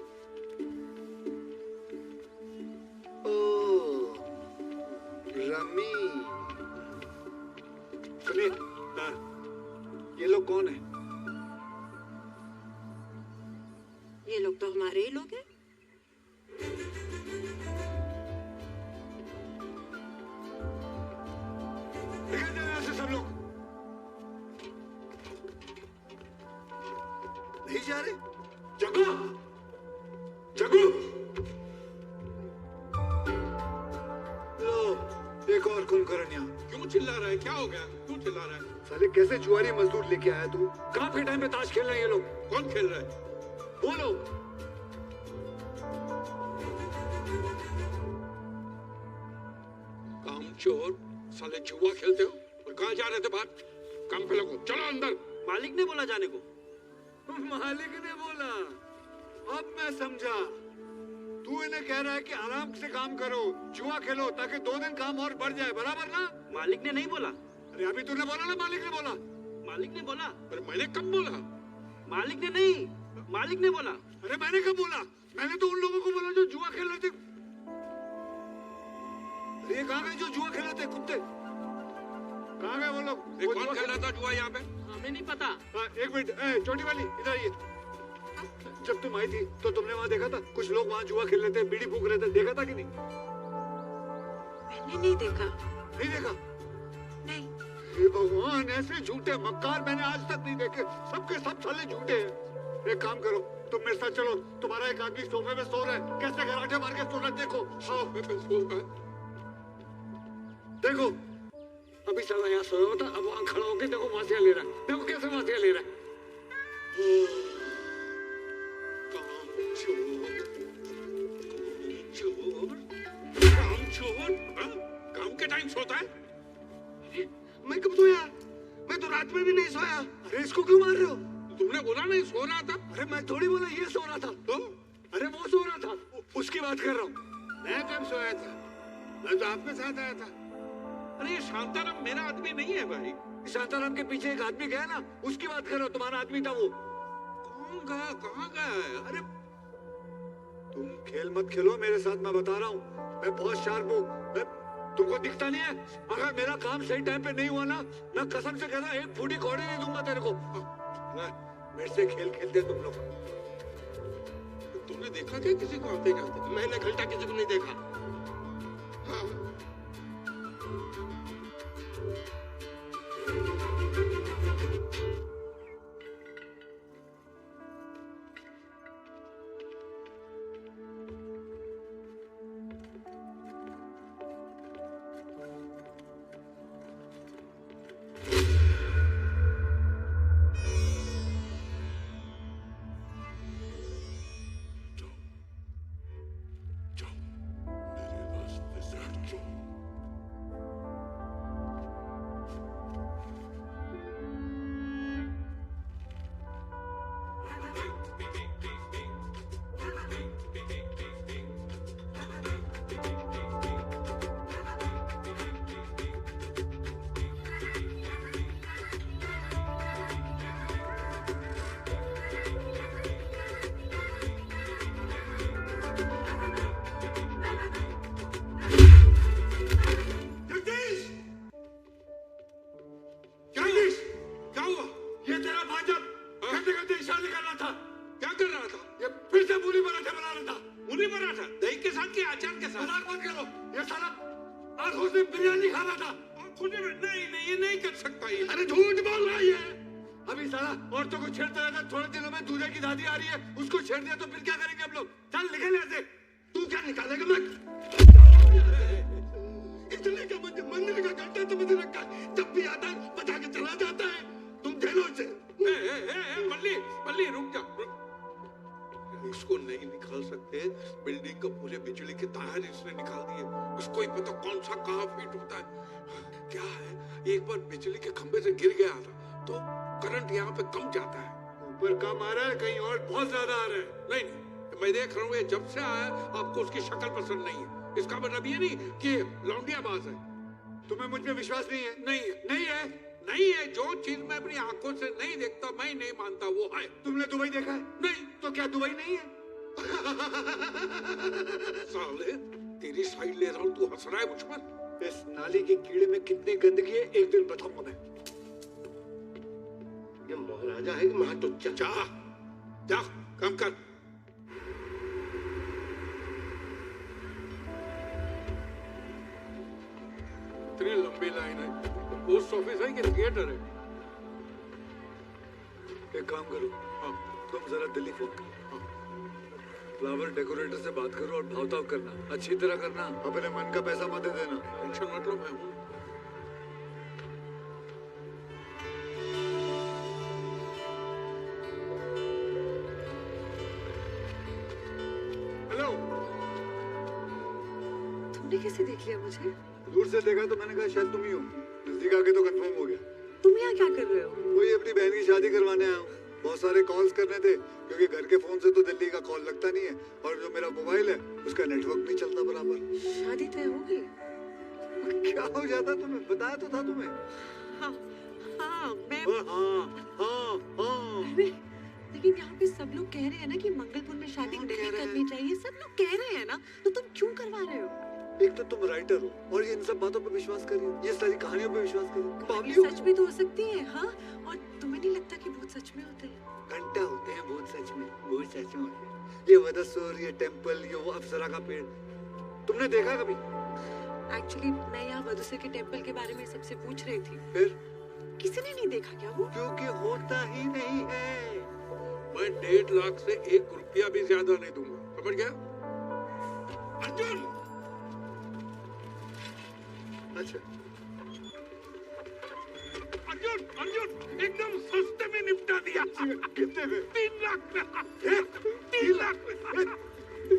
ओ रमी, सुनिए, ये लोग कौन है? ये लोग तो हमारे ही लोग हैं। निकल जाओ यहाँ से सब लोग। नहीं जा रहे? जग्गू, जग्गू, लो एक और कुंभकर्ण यहाँ। क्यों चिल्ला रहा है? क्या हो गया? क्यों चिल्ला रहा है? साले कैसे जुआरी मजदूर लेके आया तू? कहाँ पे टाइम पे ताश खेल रहे हैं ये लोग? कौन खेल रहा है? बोलो। कामचोर, साले जुआ खेलते हो? और कहाँ जा रहे थे बाहर? काम पे लगो, चलो अंदर। मालिक ने बोला जाने को। मालिक ने बोला? अब मैं समझा। तू इन्हें कह रहा है कि आराम से काम करो, जुआ खेलो, ताकि 2 दिन काम और बढ़ जाए, बराबर ना? मालिक ने नहीं बोला। अरे अभी तूने बोला ना मालिक ने बोला। मालिक ने बोला। अरे मैंने कब बोला? मालिक ने नहीं, मालिक ने बोला। अरे मैंने कब बोला? मैंने तो उन लोगों को बोला जो जुआ खेल रहे थे। ये कहाँ गए जो जुआ खेल रहे थे? कुत्ते कहाँ गए वो लोग? कौन खेल रहा था जुआ यहाँ पे? हमें नहीं पता। एक मिनट, छोटी वाली इधर आइए। जब तुम आई थी तो तुमने वहाँ देखा था कुछ लोग वहाँ जुआ खेल रहे थे, बीड़ी फूक रहे थे, देखा था कि नहीं? मैंने नहीं देखा। नहीं देखा? नहीं। हे भगवान, ऐसे झूठे मक्कार मैंने आज तक नहीं देखे। सबके सब साले झूठे हैं। एक काम करो, तुम मेरे साथ चलो। तुम्हारा एक आदमी सोफे में सो रहा है, कैसे घराटे मार के सो रहा है, देखो। आओ। देखो, अभी साला यहाँ सोया होता, अब वहाँ खड़ा होके देखो मासिया ले रहा है। देखो कैसे मासिया ले रहा है। काम के टाइम सोता है? मैं कब सोया? मैं तो रात में भी नहीं सोया। अरे इसको क्यों मार रहे हो? तुमने बोला नहीं सो रहा था। अरे मैं थोड़ी बोला ये सो रहा था। तो अरे वो सो रहा था, उसकी बात कर रहा हूँ। मैं कब सोया था? मैं तो आपके साथ आया था। अरे ये शांताराम मेरा आदमी नहीं है भाई। शांताराम के पीछे एक आदमी गया ना, उसकी बात कर रहा हूँ। तुम्हारा आदमी था वो। कौन गया, कहाँ गया है? अरे तुम खेल मत खेलो मेरे साथ, मैं बता रहा हूँ। मैं बहुत शार्प हूँ। तुमको दिखता नहीं है? अगर मेरा काम सही टाइम पे नहीं हुआ ना, मैं कसम से कह रहा एक फूटी कौड़ी नहीं दूंगा तेरे को। मेरे से खेल खेलते तुम लोग। तुमने देखा क्या किसी को आते जाते? मैंने घंटा किसी को नहीं देखा। हाँ। जब से आया आपको उसकी शक्ल पसंद नहीं है, इसका मतलब ये नहीं कि लौंडियाबाज है। तुम्हें मुझ पे विश्वास नहीं है? नहीं है, नहीं है, नहीं है। जो चीज मैं अपनी आंखों से नहीं देखता, मैं नहीं मानता वो है। तुमने दुबई देखा है? नहीं। तो क्या दुबई नहीं है? साले तेरी साइड ले रहा हूँ, तू हंस रहा है मुझ पर। इस नाली के कीड़े में कितनी गंदगी है एक दिन बताऊंगा मैं। ये महाराजा है कि महाटुच्चा? जा जा काम कर। इतनी लंबी लाइन है। पोस्ट ऑफिस है कि थिएटर है? एक काम करो, तुम जरा दिल्ली फोन करो। फ्लावर डेकोरेटर से बात करो और भाव-ताव करना, अच्छी तरह करना। अपने मन का पैसा मत दे देना। टेंशन मत लो, मैं हूँ। हेलो। तुमने कैसे देख लिया मुझे? दूर से देखा तो मैंने कहा शायद तुम ही हो। नजदीक आके तो कंफर्म हो गया। तुम यहाँ क्या कर रहे हो? वही अपनी बहन की शादी करवाने आया हूँ। बहुत सारे कॉल्स करने थे क्योंकि घर के फोन से तो दिल्ली का कॉल लगता नहीं है, और जो मेरा मोबाइल है उसका नेटवर्क नहीं चलता बराबर। शादी तय हो गई? क्या हो जाता तुम्हें? बताया तो था तुम्हें। हाँ, हाँ, मैं लेकिन यहाँ पे सब लोग कह रहे हैं ना कि मंगलपुर में शादी नहीं करनी चाहिए। सब लोग कह रहे हैं ना, तो तुम क्यों करवा रहे हो? एक तो तुम राइटर हो और ये इन सब बातों पे विश्वास करिए, ये सारी कहानियों पे विश्वास करिए। सच भी तो हो सकती है। हाँ, और तुम्हें नहीं लगता कि भूत सच में होते हैं? घंटा होते हैं भूत सच में, भूत सच में होते हैं। ये वदसूर, ये टेम्पल, ये वो अप्सरा का पेड़, तुमने देखा कभी? एक्चुअली मैं यहाँ वदुसे के टेम्पल के बारे में सबसे पूछ रही थी। फिर किसी ने नहीं देखा क्या वो? क्योंकि होता ही नहीं है। मैं 1.5 लाख से 1 रुपया भी ज्यादा नहीं दूंगा, समझ गया? अर्जुन! अच्छा, अर्जुन, अर्जुन, एकदम सस्ते में निपटा दिया। कितने में? 3 लाख में। 3 लाख में?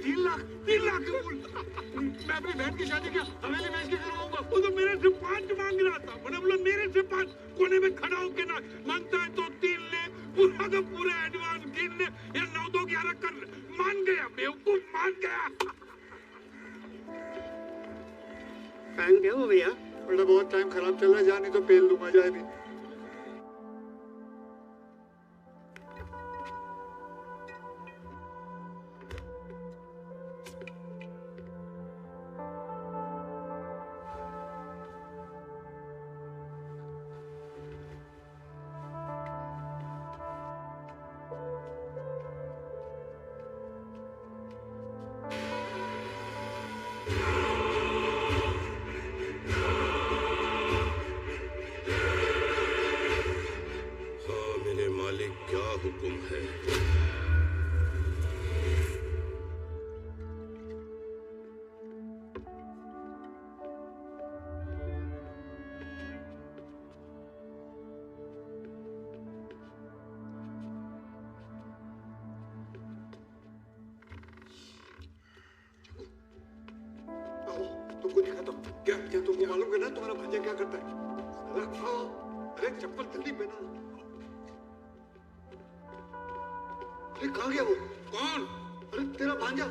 3 लाख? 3 लाख के बोल। मैं अपनी बहन की शादी क्या हवेली बेच के करवाऊंगा? वो तो मेरे से 5 मांग रहा था। मैंने बोला मेरे से 5 कोने में खड़ा होके ना मांगता है तो 3 ले, पूरा का पूरा एडवांस गिन ले या 9 2 11 कर ले। मान गया बेवकूफ, मान गया। कहाँ गया वो भैया? बेटा बहुत टाइम खराब चल रहा है, जा नहीं तो पेल दूंगा, जाए भी। तुमको दिखाता हूँ। क्या क्या तुमको मालूम है ना तुम्हारा भांजा क्या करता है? अरे चप्पल जल्दी पहना। अरे कहाँ गया वो? कौन? अरे तेरा भांजा।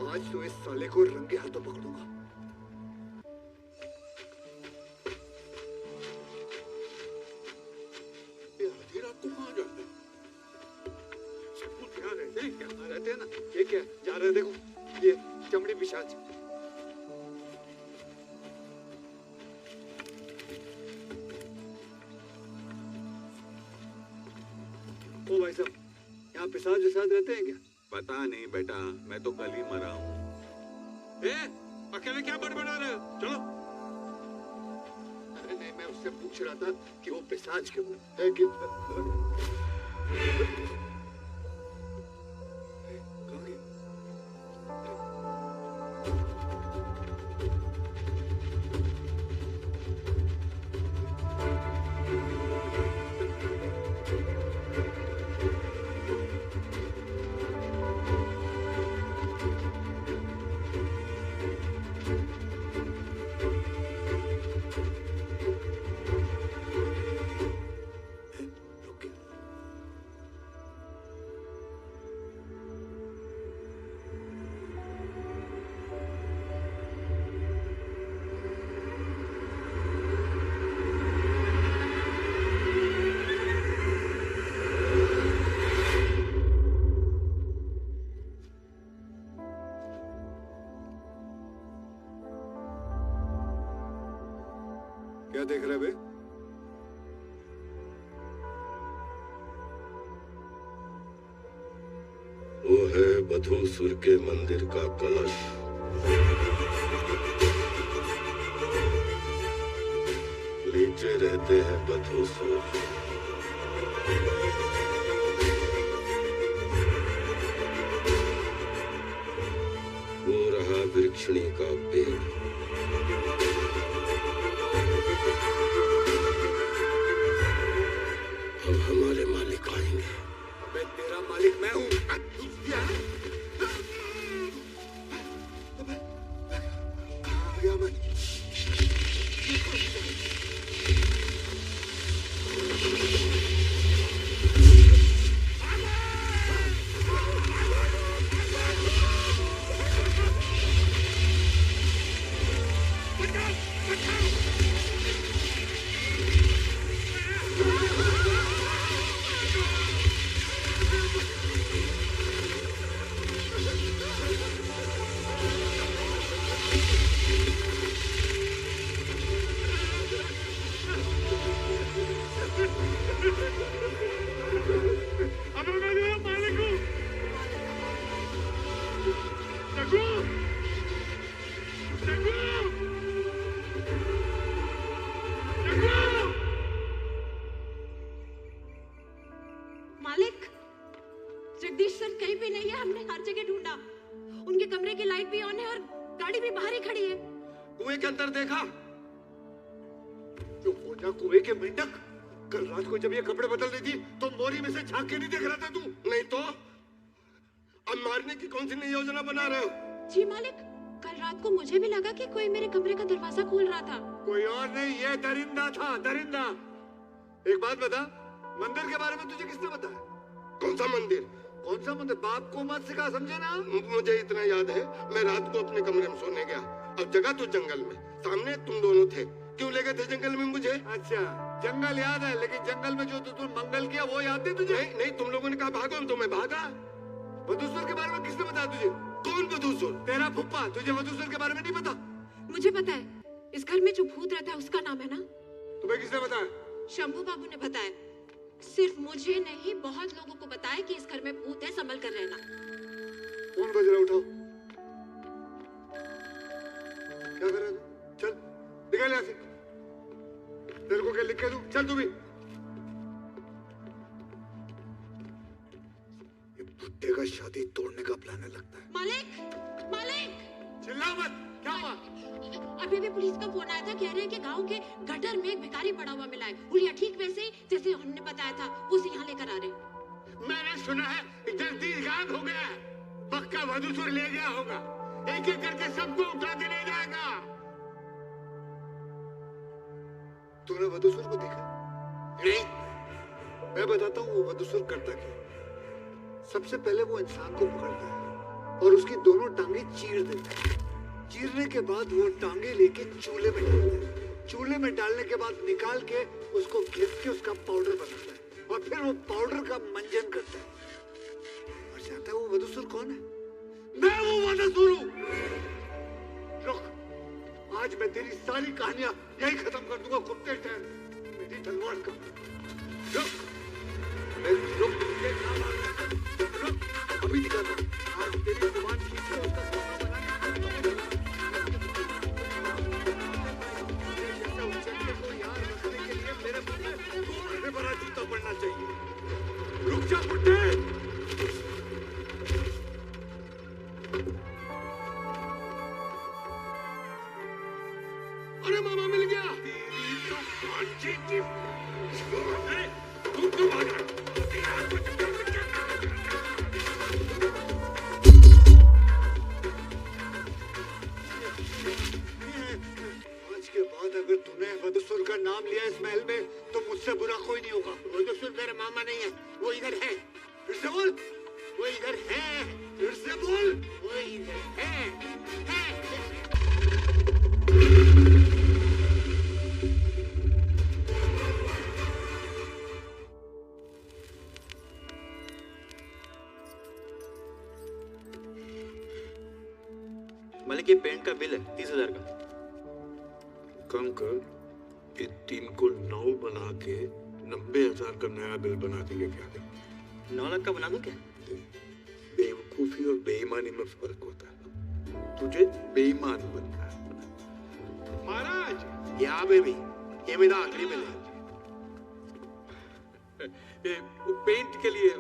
आज तो इस साले को रंगे हाथों पकड़ूंगा। ये आधी रात को कहाँ जाते हैं? सब कुछ यहाँ रहते हैं क्या? हाँ, रहते हैं ना। ये क्या जा रहे हैं? देखो ये चमड़ी पिशाच। ओ भाई साहब, यहाँ पिशाच विशाच रहते हैं क्या? पता नहीं बेटा, मैं तो कल ही मरा हूँ। अकेले क्या बड़बड़ा रहे हो? चलो। अरे नहीं, मैं उससे पूछ रहा था कि वो पिशाच क्यों है कि क्या देख रहे बे? वो है बधूसुर के मंदिर का कलश। नीचे रहते हैं बधूसुर। वो रहा वृक्षणी का पेड़। अब हमारे मालिक आएंगे। मैं तेरा मालिक मैं हूँ। आ गया मैं। मालिक, जगदीश सर कहीं भी नहीं है। हमने हर जगह ढूंढा। उनके कमरे की लाइट भी ऑन है और गाड़ी भी बाहर ही खड़ी है। कुएं के अंदर देखा? जो हो जा कुएं के मेंढक। कल रात को जब ये कपड़े बदल रही थी तो मोरी में से झांक के नहीं देख रहा था तू? नहीं तो अब मारने की कौन सी नई योजना बना रहे हो? जी मालिक, कल रात को मुझे भी लगा कि कोई मेरे कमरे का दरवाजा खोल रहा था। कोई और नहीं, ये दरिंदा था, दरिंदा। एक बात बता, मंदिर के बारे में तुझे किसने बताया? कौन सा मंदिर? कौन सा मंदिर? बाप को मत सिखा, समझे ना? मुझे इतना याद है, मैं रात को अपने कमरे में सोने गया। अब जगह तो जंगल में, सामने तुम दोनों थे। क्यों ले गए थे जंगल में मुझे? अच्छा, जंगल याद है, लेकिन जंगल में जो तूने मंगल किया वो याद नहीं तुझे? नहीं, तुम लोगों ने कहा भागो, तो मैं भागा। वधूसर के बारे में किसने बताया तुझे? कौन वधूसर? तेरा फुप्पा। तुझे वधूसर के बारे में नहीं पता? मुझे पता है, इस घर में जो भूत रहता है उसका नाम है ना? तुम्हें किसने बताया? शंभू बाबू ने बताया। सिर्फ मुझे नहीं, बहुत लोगों को बताया कि इस घर में भूत है, संभल कर रहना। कौन बज रहा? उठाओ। क्या कर रहा है? चल निकल यहाँ से। तेरे को क्या लिख के दूं? चल तू भी। ये बुड्ढे का शादी तोड़ने का प्लान है लगता है। मालिक, मालिक! चिल्ला मत। क्या हुआ? अभी भी पुलिस का फोन आया था, कह रहे हैं कि गांव के गटर में एक भिखारी पड़ा हुआ मिला है। हुलिया ठीक वैसे ही जैसे हमने बताया था, उसे यहाँ लेकर आ रहे। मैंने सुना है जगदीश गायब हो गया है। पक्का वधूसुर ले गया होगा। एक एक करके सबको उठा के ले जाएगा। तूने वधूसुर को देखा? नहीं। मैं बताता हूँ वो वधूसुर करता क्या। सबसे पहले वो इंसान को पकड़ता है और उसकी दोनों टांगे चीर देता है। चीरने के बाद वो टांगे लेके चूल्हे में डालता है। चूल्हे में डालने के बाद निकाल के उसको घिस के उसका पाउडर बनाता है और फिर वो पाउडर का मंजन करता है। और जानता है वो वधूसुर कौन है? मैं वो वधूसुर हूँ। रुक, आज मैं तेरी सारी कहानियां यही खत्म कर दूंगा। कुत्ते ठहर मेरी तलवार का। रुक, रुक, ये काम आ गया। रुक, अभी दिखाता हूँ। आज तेरी जुबान खींच के उसका सोना बना के को याद रखने के लिए मेरे मुंह में तोड़ने भरा जूता पड़ना चाहिए। रुक जा बुड्ढे। अरे मामा मिल गया। तेरी तो कांची की। अरे तू क्यों भाग रहा? आज के बाद अगर तूने वधूसुर का नाम लिया इस महल में तो मुझसे बुरा कोई नहीं होगा। वधूसुर मेरा मामा नहीं है, वो इधर है। फिर से बोल। वो इधर है। फिर से बोल। वो इधर है। मालिक, ये पेंट का बिल है 30,000 का। कम कर, ये 3 को 9 बना के 90,000 का नया बिल बना देंगे। क्या 9 लाख का बना दूं क्या? बेवकूफी और बेईमानी में फर्क होता है। तुझे बेईमान बनना है। महाराज, या बेबी, ये मेरा आखिरी बिल है। ये पेंट के लिए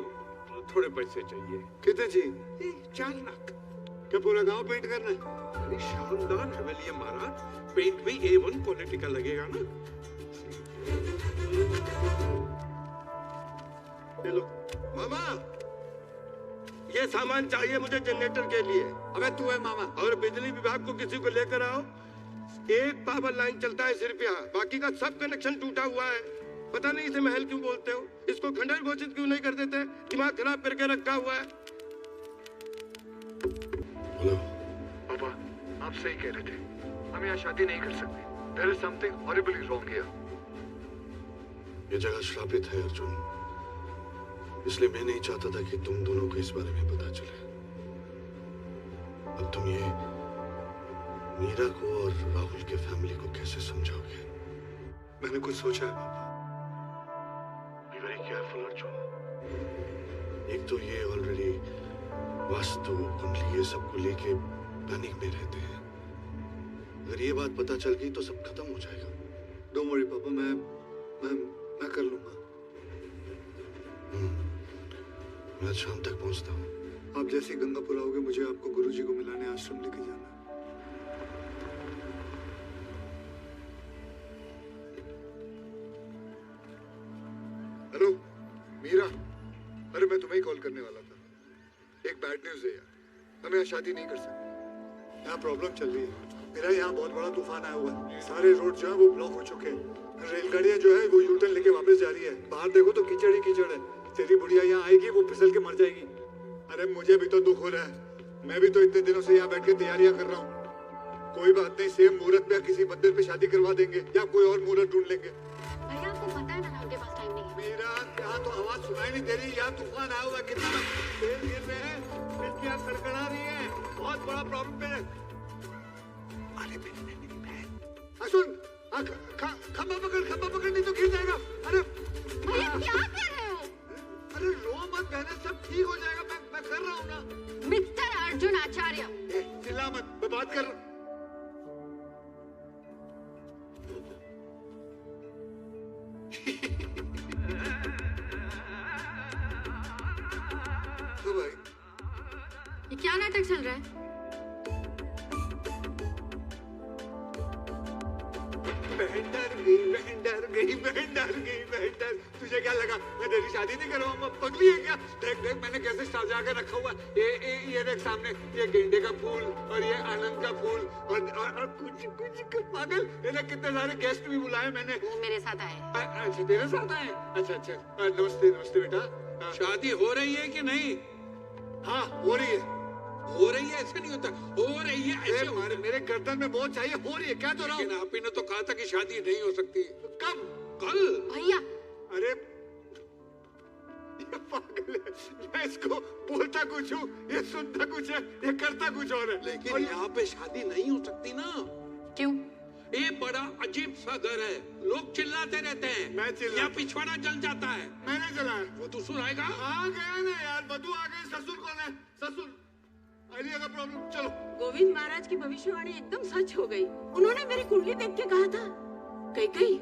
थोड़े पैसे चाहिए। कितने चाहिए? 4 लाख। क्या पूरा गांव पेंट करना है? अरे शानदार हवेली है महाराज। पेंट भी A1 क्वालिटी का लगेगा ना। ले लो। मामा, ये सामान चाहिए मुझे जनरेटर के लिए। अबे तू है मामा। और बिजली विभाग को किसी को लेकर आओ। एक पावर लाइन चलता है सिर्फ यहाँ, बाकी का सब कनेक्शन टूटा हुआ है। पता नहीं इसे महल क्यों बोलते हो? इसको खंडर घोषित क्यों नहीं कर देते? दिमाग खराब करके रखा हुआ है। बोलो। पापा, आप सही कह रहे थे। हम यहाँ शादी नहीं कर सकते। There is something horribly wrong here. ये जगह श्रापित है अर्जुन, इसलिए मैं नहीं चाहता था कि तुम दोनों को इस बारे में पता चले। अब तुम ये मीरा को और राहुल के फैमिली को कैसे समझाओगे? मैंने कुछ सोचा है पापा। Be very careful Arjun. एक तो ये ऑलरेडी वास्तु कुंडली ये सब को लेके पैनिक में रहते हैं। अगर ये बात पता चल गई तो सब खत्म हो जाएगा। डोंट वरी पापा, मैं कर लूंगा। मैं आज शाम तक पहुंचता हूँ। आप जैसे ही गंगापुर आओगे मुझे आपको गुरुजी को मिलाने आश्रम लेके जाना है। हेलो मीरा, अरे मैं तुम्हें ही कॉल करने वाला था। एक बैड न्यूज है यार, हम यहाँ शादी नहीं कर सकते। यहाँ प्रॉब्लम चल रही है। मेरा यहाँ बहुत बड़ा तूफान आया हुआ है। सारे रोड जो है वो ब्लॉक हो चुके हैं। रेलगाड़ियाँ जो है वो यूटर्न लेके वापस जा रही है। बाहर देखो तो कीचड़ ही कीचड़ है। तेरी बुढ़िया यहाँ आएगी वो फिसल के मर जाएगी। अरे मुझे भी तो दुख हो रहा है। मैं भी तो इतने दिनों से यहाँ बैठ के तैयारियां कर रहा हूँ। कोई बात नहीं, सेम मुहूर्त में किसी मंदिर पे शादी करवा देंगे या कोई और मुहूर्त ढूंढ लेंगे। भैया आपको पता है ना उनके पास टाइम नहीं है। मेरा यहाँ तो आवाज सुनाई नहीं दे रही। यहाँ तूफान आया हुआ है, कितना तेज गिर रहे हैं, खिड़कियाँ खड़खड़ा रही है। बहुत बड़ा प्रॉब्लम है। अरे मेरी बहन सुन, खम्बा पकड़ नहीं तो गिर जाएगा। अरे भैया क्या कर रहे हो? अरे रो मत बहने, सब ठीक हो जाएगा। मैं कर रहा हूँ ना। मिस्टर अर्जुन आचार्य, चिल्ला मत, मैं बात कर रहा हूँ। तो भाई ये क्या नाटक चल रहा है? बहन डर गई, बहन डर गई, बहन डर गई, बहन डर। तुझे क्या लगा मैं तेरी शादी नहीं करवाऊंगा? पगली है क्या? देख देख मैंने कैसे सजा के रखा हुआ है। ये देख सामने, ये गेंडे का फूल और ये आनंद का फूल और कुछ पागल। ये देख कितने सारे गेस्ट भी बुलाए मैंने। वो मेरे साथ आए। अच्छा तेरे साथ आए? अच्छा नमस्ते नमस्ते बेटा। शादी हो रही है कि नहीं? हाँ हो रही है। हो रही है ऐसे नहीं होता, हो रही है ऐसे होता है। मेरे गर्दन में बहुत चाहिए, हो रही है क्या तो रहा हूँ। लेकिन आप ही ने तो कहा था कि शादी नहीं हो सकती। कब? कल। भैया अरे ये पागल है। मैं इसको बोलता कुछ हूँ, ये सुनता कुछ है, ये करता कुछ और है। लेकिन यहाँ पे शादी नहीं हो सकती ना। क्यों? ये बड़ा अजीब सा घर है, लोग चिल्लाते रहते हैं। मैं चिल्ला, या पिछवाड़ा जल जाता है। मैंने जलाया। वो तो सुनाएगा। आ गया ना यार, बधू आ गई। ससुर कौन है? ससुर आइडिया का प्रॉब्लम। चलो गोविंद महाराज की भविष्यवाणी एकदम सच हो गई। उन्होंने मेरी कुंडली देख के कहा था, कई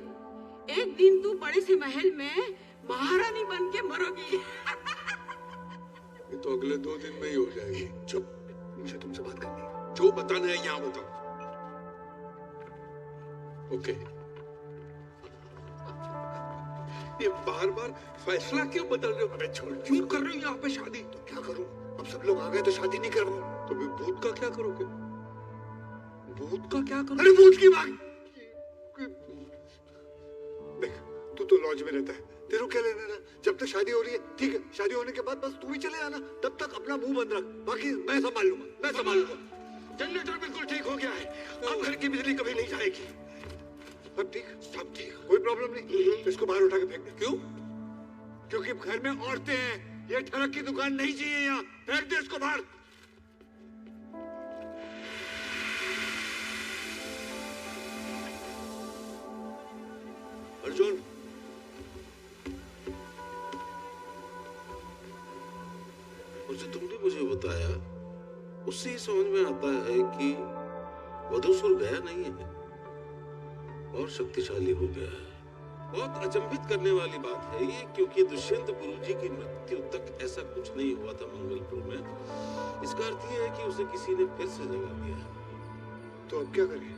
एक दिन तू बड़े से महल में महारानी बन के मरोगी। ये तो अगले 2 दिन में ही हो जाएगी। चुप, मुझे तुमसे बात करनी है। जो बताना है यहाँ बताओ। ओके। ये बार फैसला क्यों बदल रहे हो? अबे छोड़, क्यों कर रहे हो यहाँ पे शादी? तो क्या करूं? अब सब लोग आ गए तो शादी नहीं करवाऊं। तो भूत का क्या करोगे? भूत का क्या करोगे? अरे भूत की बात देख, तू तो लॉज में रहता है, तेरे को क्या लेना ना? जब तक शादी हो रही है ठीक है, शादी होने के बाद बस तू भी चले आना। तब तक अपना मुंह बंद रख, बाकी मैं संभाल लूंगा, मैं संभाल लूंगा। जनरेटर बिल्कुल ठीक हो गया है, अब घर की बिजली कभी नहीं जाएगी। सब ठीक? सब ठीक, कोई प्रॉब्लम नहीं। इसको बाहर उठा के फेंक दे। क्यों? क्योंकि घर में औरतें हैं। ये ठरक की दुकान नहीं चाहिए यहाँ। फेंक दे इसको बाहर। अर्जुन, और जो तुमने मुझे बताया उससे ही समझ में आता है कि वधूसुर गया नहीं है और शक्तिशाली हो गया है। बहुत अचंभित करने वाली बात है ये, क्योंकि दुष्यंत गुरुजी की मृत्यु तक ऐसा कुछ नहीं हुआ था मंगलपुर में। इसका अर्थ ये है कि उसे किसी ने फिर से जगा दिया है। तो अब क्या करें?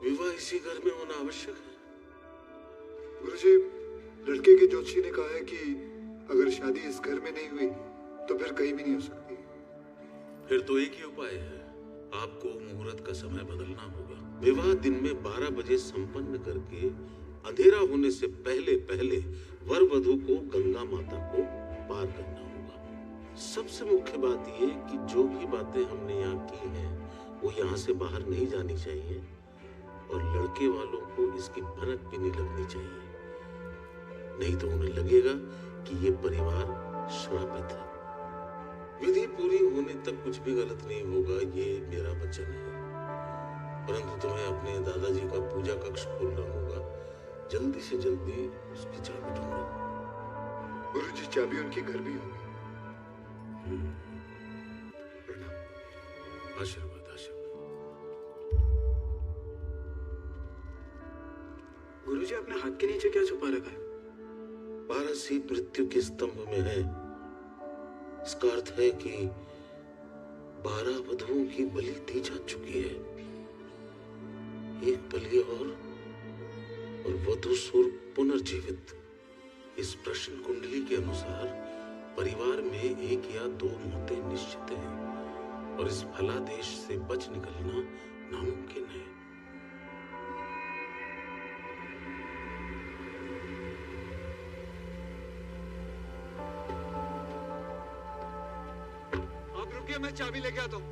विवाह इसी घर में होना आवश्यक है। गुरुजी, लड़के के ज्योतिषी ने कहा है कि अगर शादी इस घर में नहीं हुई तो फिर कहीं भी नहीं हो सकती। फिर तो एक ही उपाय है, आपको मुहूर्त का समय बदलना होगा। विवाह दिन में 12 बजे संपन्न करके अंधेरा होने से पहले पहले वर वधू को गंगा माता को पार करना होगा। सबसे मुख्य बात यह कि जो भी बातें हमने यहाँ की हैं वो यहाँ से बाहर नहीं जानी चाहिए और लड़के वालों को इसकी भनक भी नहीं लगनी चाहिए, नहीं तो उन्हें लगेगा कि ये परिवार श्रापित है। विधि पूरी होने तक कुछ भी गलत नहीं होगा, ये मेरा वचन है। परंतु तुम्हें अपने दादाजी का पूजा कक्ष खोलना होगा। जल्दी से जल्दी उसकी चाबी ढूंढो। गुरुजी, चाबी उनकी घर भी होगी। आशीर्वाद आशीर्वाद। गुरुजी, अपने हाथ के नीचे क्या छुपा रखा है? पारसी मृत्यु के स्तंभ में है। इसका अर्थ है कि 12 वधुओं की बलि दी जा चुकी है। एक बलि और वधु सुर पुनर्जीवित। इस प्रश्न कुंडली के अनुसार परिवार में 1 या 2 मौतें निश्चित हैं और इस फलादेश से बच निकलना नामुमकिन है। आप रुकिए, मैं चाबी लेके आता हूं।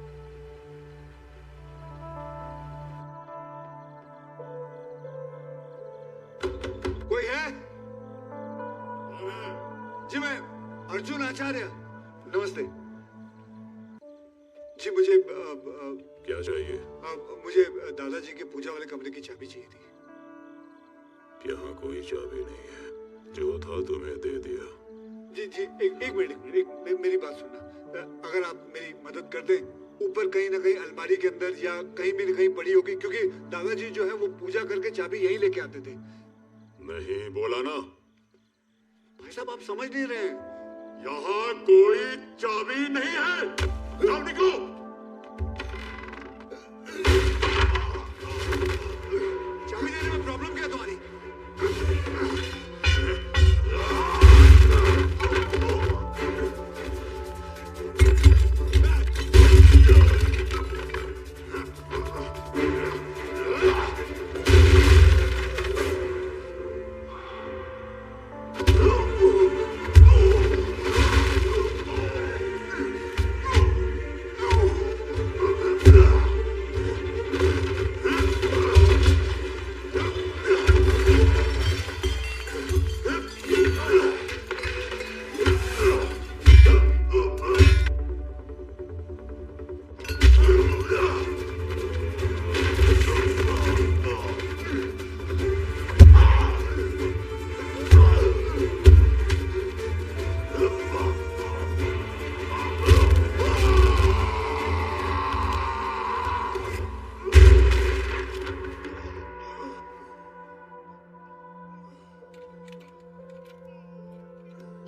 कोई है? जी, मैं अर्जुन आचार्य। नमस्ते जी, मुझे क्या चाहिए? मुझे दादाजी के पूजा वाले कमरे की चाबी चाहिए थी। यहाँ कोई चाबी नहीं है, जो था तुम्हें दे दिया। जी जी, एक मिनट, मेरी बात सुनना। अगर आप मेरी मदद कर दें, ऊपर कहीं ना कहीं अलमारी के अंदर या कहीं भी कहीं पड़ी होगी, क्योंकि दादाजी जो है वो पूजा करके चाबी यहीं लेके आते थे। नहीं बोला ना? भाई साहब, आप समझ नहीं रहे हैं। यहाँ कोई चाबी नहीं है। जाओ, निकलो। चाबी देने में प्रॉब्लम क्या तुम्हारी?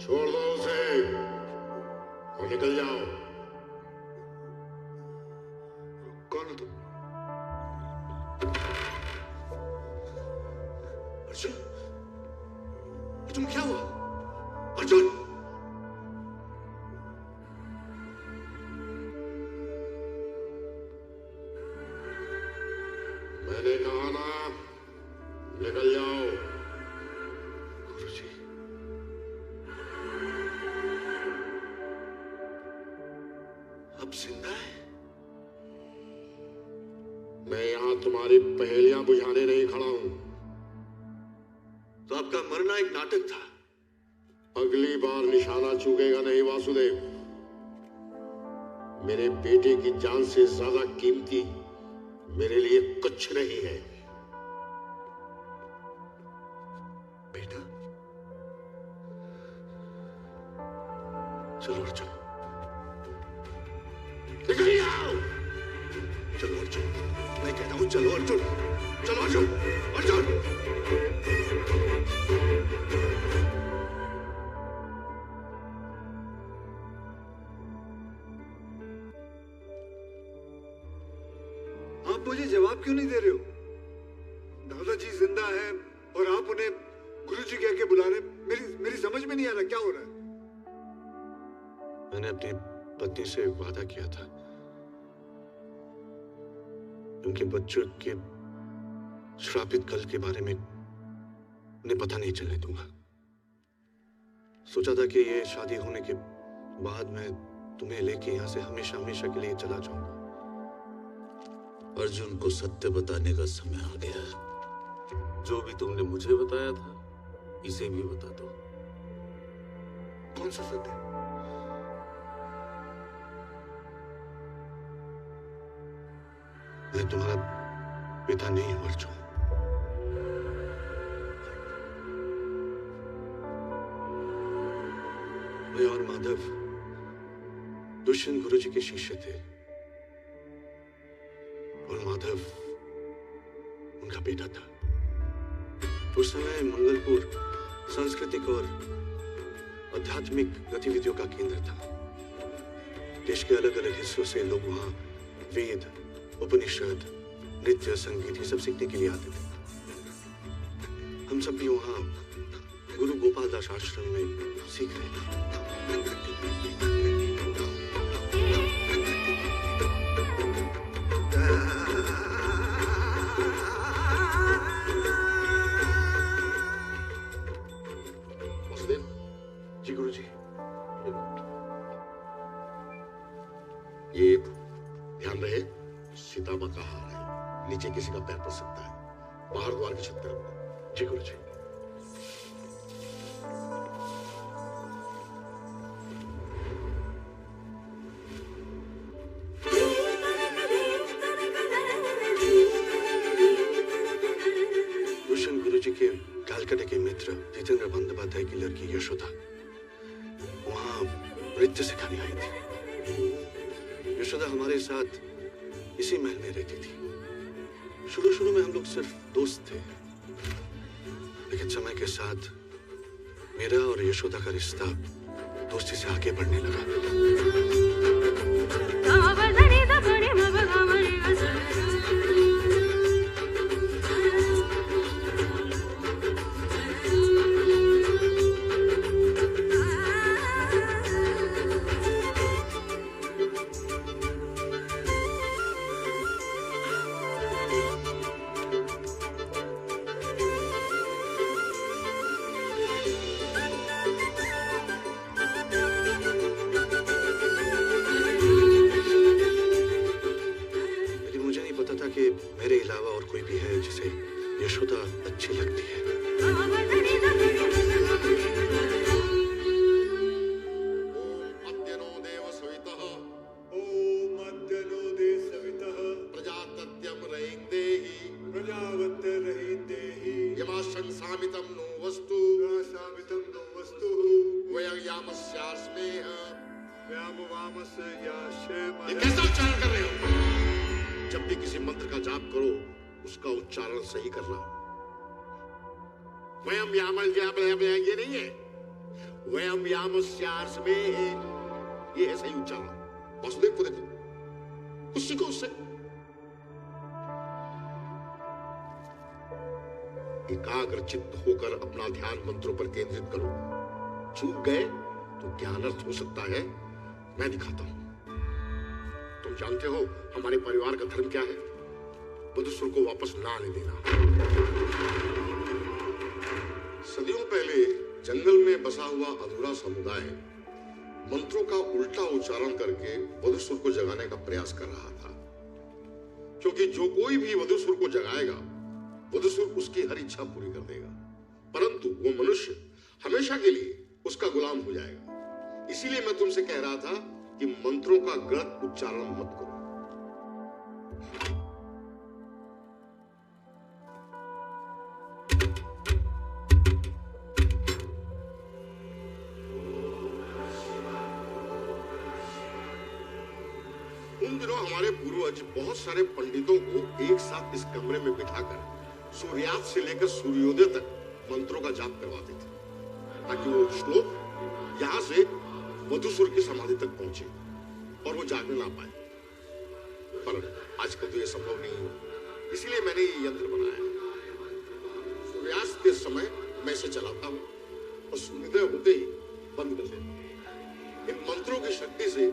छोड़ दो उसे और निकल जाओ। कौन हो तुम? अर्जुन, अर्जुन क्या हुआ? अर्जुन! मैंने कहा ना, निकल जाओ। गुरुजी, अब जिंदा है? मैं यहाँ तुम्हारी पहेलियां बुझाने नहीं खड़ा हूं। तो आपका मरना एक नाटक था। अगली बार निशाना चूकेगा नहीं वासुदेव। मेरे बेटे की जान से ज्यादा कीमती मेरे लिए कुछ नहीं है। बेटा, चलो अर्जुन, निकल जाओ। चलो अर्जुन, मैं कहता हूँ चलो अर्जुन, चलो अर्जुन, अर्जुन। आप मुझे जवाब क्यों नहीं दे रहे हो? दादाजी जिंदा है और आप उन्हें गुरुजी कह के बुला रहे। मेरी समझ में नहीं आ रहा क्या हो रहा है। मैंने अपनी पत्नी से वादा किया था, उनके बच्चों के श्रापित कल के बारे में उन्हें पता नहीं चलने दूंगा। सोचा था कि ये शादी होने के बाद मैं तुम्हें लेके यहाँ से हमेशा हमेशा के लिए चला जाऊंगा। अर्जुन को सत्य बताने का समय आ गया। जो भी तुमने मुझे बताया था, इसे भी बता दो। कौन सा सत्य? मैं तुम्हारा पिता नहीं हूं अर्जुन। मैं और माधव दुष्यंत गुरुजी के शिष्य थे और माधव उनका बेटा था। उस समय मंगलपुर सांस्कृतिक और आध्यात्मिक गतिविधियों का केंद्र था। देश के अलग अलग हिस्सों से लोग वहां वेद, उपनिषद, नृत्य, संगीत ये सब सीखने के लिए आते थे। हम सब भी वहां गुरु गोपाल दास आश्रम में सीख रहे थे। जी गुरुजी। ये ध्यान रहे, सीतामा का हार है, नीचे किसी का पैर पड़ सकता है, बाहर द्वार की छत पे रखो। जी गुरुजी। रोशन गुरुजी के कलकत्ता के मित्र जितेंद्र बंदोपाध्याय की लड़की यशोदा वहां नृत्य सिखाने आई थी। यशोदा हमारे साथ इसी महल में रहती थी। शुरू में हम लोग सिर्फ दोस्त थे, लेकिन समय के साथ मेरा और यशोदा का रिश्ता दोस्ती से आगे बढ़ने लगा। मेरे अलावा और कोई भी है जिसे यशोदा अच्छी लगती है। ये कैसा उच्चारण कर रहे हो? जब भी किसी मंत्र का जाप करो उसका उच्चारण सही करना। वयम यामल ये नहीं है, वयम यामस्यास्मे ये है सही उच्चारण। वासुदेव को देखो, कुछ सीखो उससे। एकाग्र चित्त होकर अपना ध्यान मंत्रों पर केंद्रित करो। चूक गए तो ज्ञानर्थ हो सकता है, मैं दिखाता हूं। तुम जानते हो हमारे परिवार का धर्म क्या है? वधूसुर को वापस ना आने देना। सदियों पहले जंगल में बसा हुआ अधूरा समुदाय मंत्रों का उल्टा उच्चारण करके वधूसुर को जगाने का प्रयास कर रहा था, क्योंकि जो कोई भी वधूसुर को जगाएगा वधूसुर उसकी हर इच्छा पूरी कर देगा, परंतु वो मनुष्य हमेशा के लिए उसका गुलाम हो जाएगा। इसीलिए मैं तुमसे कह रहा था कि मंत्रों का गलत उच्चारण मत करो। उन दिनों हमारे पूर्वज बहुत सारे पंडितों को एक साथ इस कमरे में बिठाकर सूर्यास्त से लेकर सूर्योदय तक मंत्रों का जाप करवाते थे, ताकि वो श्लोक यहां से वधूसुर की समाधि तक पहुंचे और वो जागने ना पाए। पर आजकल तो ये संभव नहीं है, इसीलिए मैंने ये यंत्र बनाया है। सूर्यास्त के समय मैं इसे चलाता हूँ और सूर्योदय होते ही बंद कर देता हूँ। इन मंत्रों की शक्ति से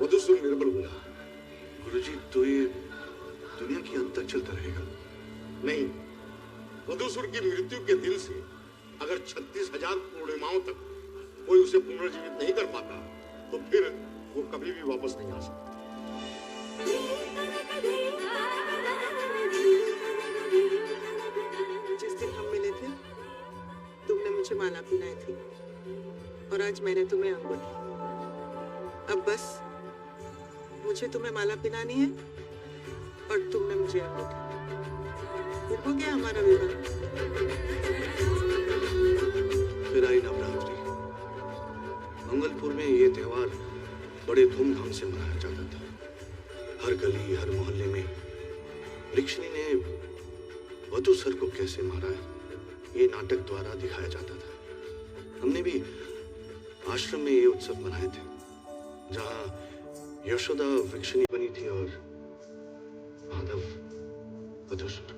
वधूसुर निर्बल हो जाता है। गुरुजी, तो ये दुनिया के अंत तक चलता रहेगा? नहीं, वधूसुर की मृत्यु के दिन से अगर 36,000 पूर्णिमाओं तक कोई उसे पुनर्जीवित नहीं कर पाता तो फिर वो कभी भी वापस नहीं आ सकता। जिस दिन हम मिले थे तुमने मुझे माला पहनाई थी और आज मैंने तुम्हें अंगूठी। अब बस मुझे तुम्हें माला पहनानी है और तुमने मुझे अंगूठी। फिर हो गया हमारा विवाह। फिर आई नवरात्रि। मंगलपुर में ये त्योहार बड़े धूमधाम से मनाया जाता था। हर गली, हर मोहल्ले में वृक्षिणी ने वधूसर को कैसे मारा है ये नाटक द्वारा दिखाया जाता था। हमने भी आश्रम में ये उत्सव मनाए थे, जहां यशोदा वृक्षिणी बनी थी और माधव वधूसुर।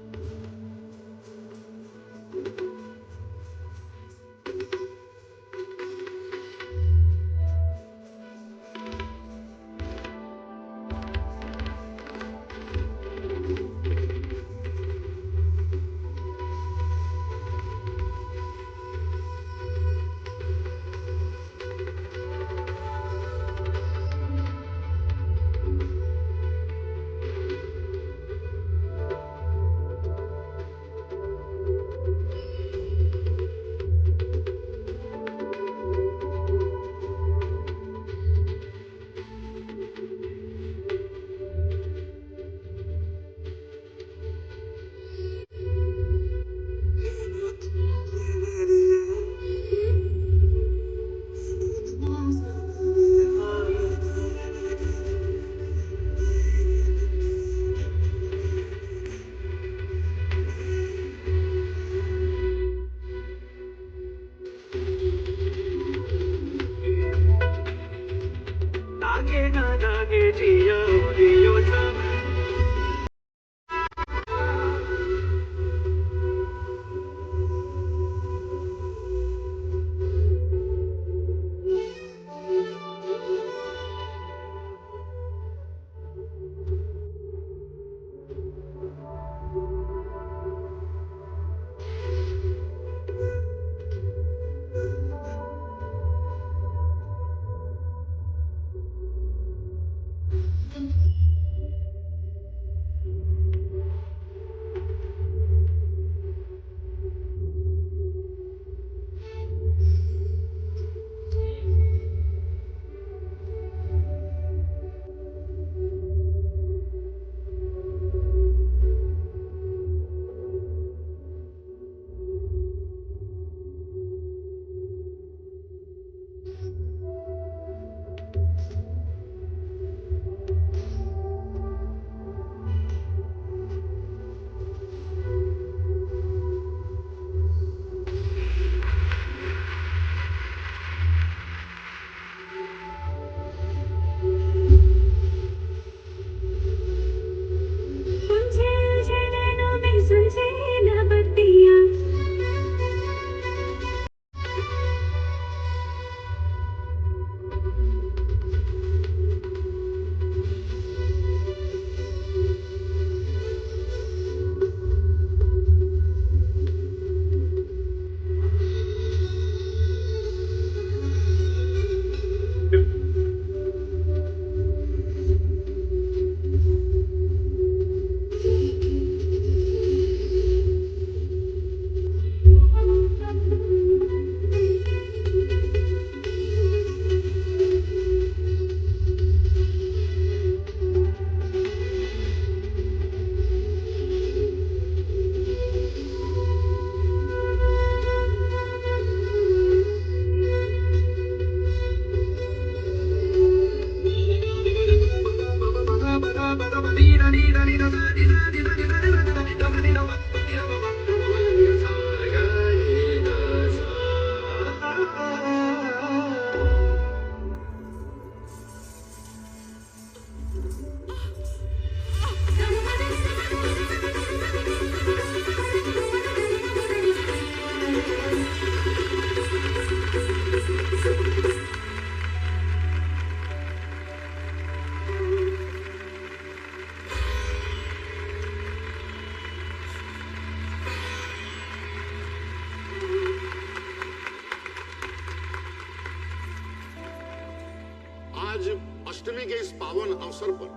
अष्टमी के इस पावन अवसर पर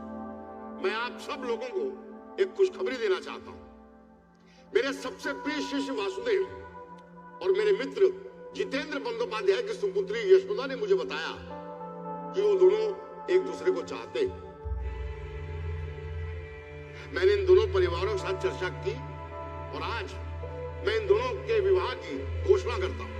मैं आप सब लोगों को एक खुशखबरी देना चाहता हूं। मेरे सबसे प्रिय शिष्य वासुदेव और मेरे मित्र जितेंद्र बंदोपाध्याय की सुपुत्री यशोदा ने मुझे बताया कि वो दोनों एक दूसरे को चाहते हैं। मैंने इन दोनों परिवारों के साथ चर्चा की और आज मैं इन दोनों के विवाह की घोषणा करता हूं।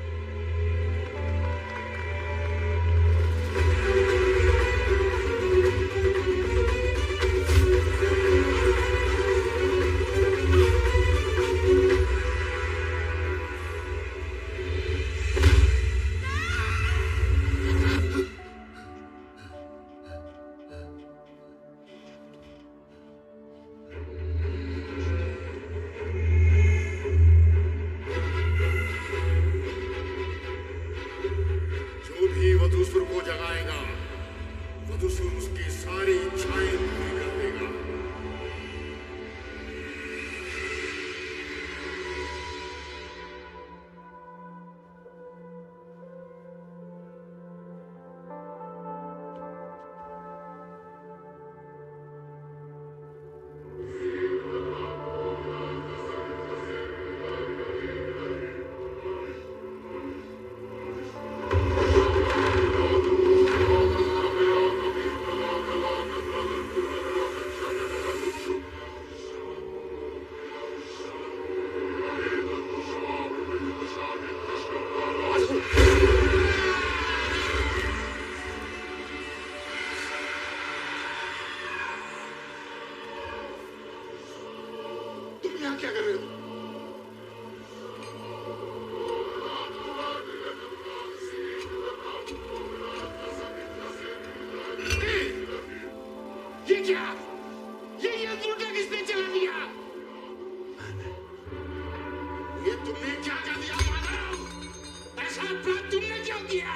अपराध तुमने क्यों किया?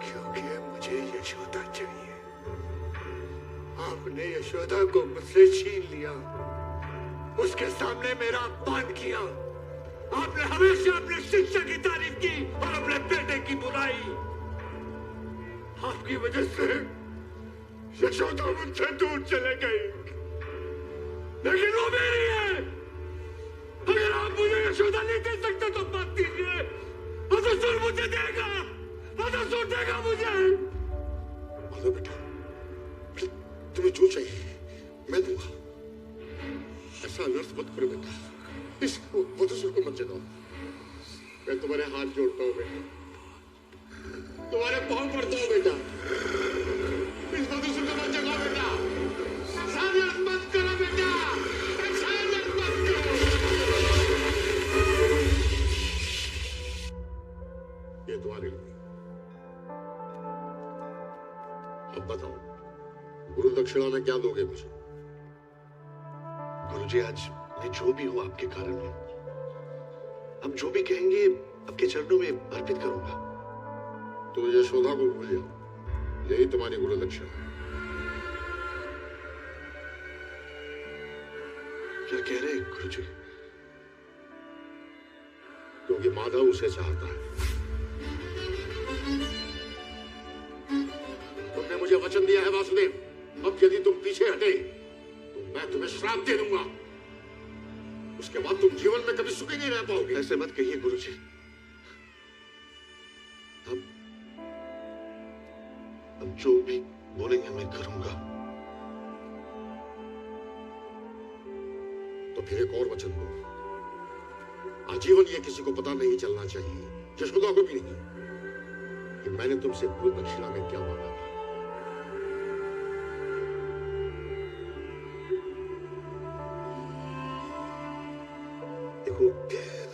क्योंकि मुझे यशोदा चाहिए। आपने यशोदा को मुझसे छीन लिया, उसके सामने मेरा अपमान किया। आपने हमेशा अपने शिक्षा की तारीफ की और अपने बेटे की बुराई। आपकी वजह से यशोदा मुझसे दूर चले गई, लेकिन वो मेरी है। अगर आप मुझे यशोदा नहीं दे सकते तो मत दीजिए। मधुसूर मुझे देगा, मधुसूर देगा मुझे। माधव बेटा, तुम्हें जो चाहिए मैं दूंगा। ऐसा अनर्थ मत करो बेटा, इस मधुसूर को मत जगाओ। मैं तुम्हारे हाथ जोड़ता हूँ बेटा, तुम्हारे पाँव पड़ता हूँ बेटा। इस मधुसूर को मत जगाओ बेटा, ऐसा अनर्थ मत करो बेटा, ऐसा अनर्थ मत करो। ये तुम्हारे लिए। अब बताओ, गुरु दक्षिणा में क्या दोगे मुझे? गुरुजी, आज मैं जो भी हूं आपके कारण हूं। अब जो भी कहेंगे आपके चरणों में अर्पित करूंगा। तो यशोदा को भूल जाओ, यही तुम्हारी गुरु दक्षिणा है। क्या कह रहे हैं गुरुजी? क्योंकि माधव उसे चाहता है। तुमने मुझे वचन दिया है वासुदेव, अब यदि तुम पीछे हटे तो मैं तुम्हें श्राप दे दूंगा। उसके बाद तुम जीवन में कभी सुखी नहीं रह पाओगे। ऐसे मत कहिए गुरुजी। अब जो भी बोलेंगे मैं करूंगा। तो फिर एक और वचन दो, आजीवन ये किसी को पता नहीं चलना चाहिए, यशोदा को भी नहीं, कि मैंने तुमसे गुरु दक्षिणा में क्या मांगा था। देखो,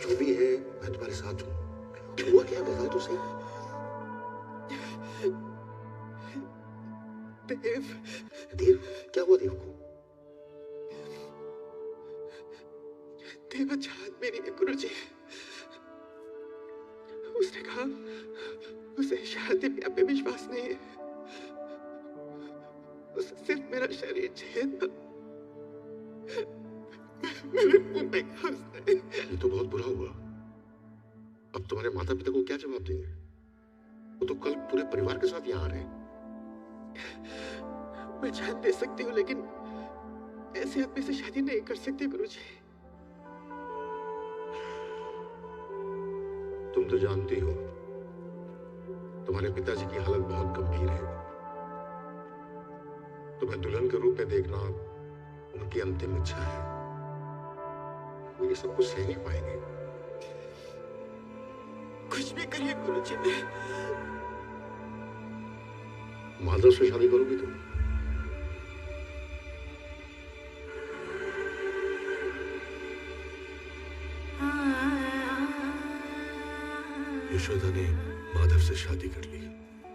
जो भी है मैं तुम्हारे साथ हूं। हुआ क्या बताओ तो सही। देव, देव क्या हुआ देव को? देव अच्छा आदमी नहीं है गुरुजी। उसने कहा उसे शादी ब्याह पे विश्वास नहीं है, उसे सिर्फ मेरा शरीर चाहिए था। मेरे मुंह पे कहा उसने। ये तो बहुत बुरा हुआ। अब तुम्हारे माता पिता को क्या जवाब देंगे? वो तो कल पूरे परिवार के साथ यहाँ आ रहे हैं। मैं जान दे सकती हूँ, लेकिन ऐसे आदमी से शादी नहीं कर सकती गुरुजी। तुम तो जानती हो तुम्हारे पिताजी की हालत बहुत गंभीर है। तुम्हें दुल्हन के रूप में देखना उनकी अंतिम इच्छा है। वो ये सब कुछ सह नहीं पाएंगे। कुछ भी करिए गुरुजी, मैं माधव से शादी करोगी तुम? यशोदा ने माधव से शादी कर ली।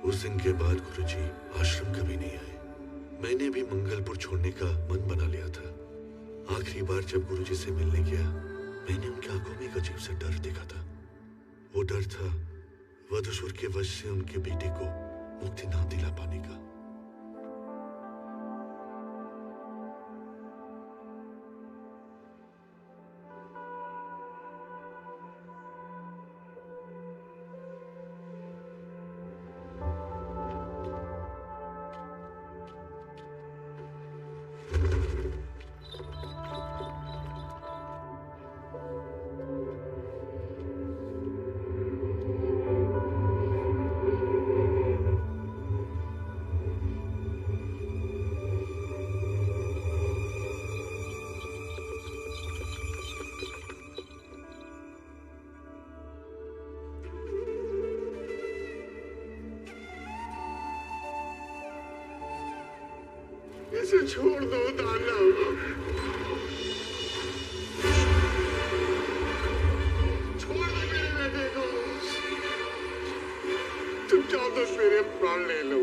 उस दिन के बाद गुरुजी आश्रम कभी नहीं आए। मैंने भी मंगलपुर छोड़ने का मन बना लिया था। आखिरी बार जब गुरुजी से मिलने गया, मैंने उनकी आंखों में एक अजीब सा डर देखा था। वो डर था वधूसुर के वश से उनके बेटे को मुक्ति ना दिला पाने का। इसे छोड़ दो दानव, छोड़ दो मेरे बेटे को। तुम चाहो तो मेरे प्राण ले लो।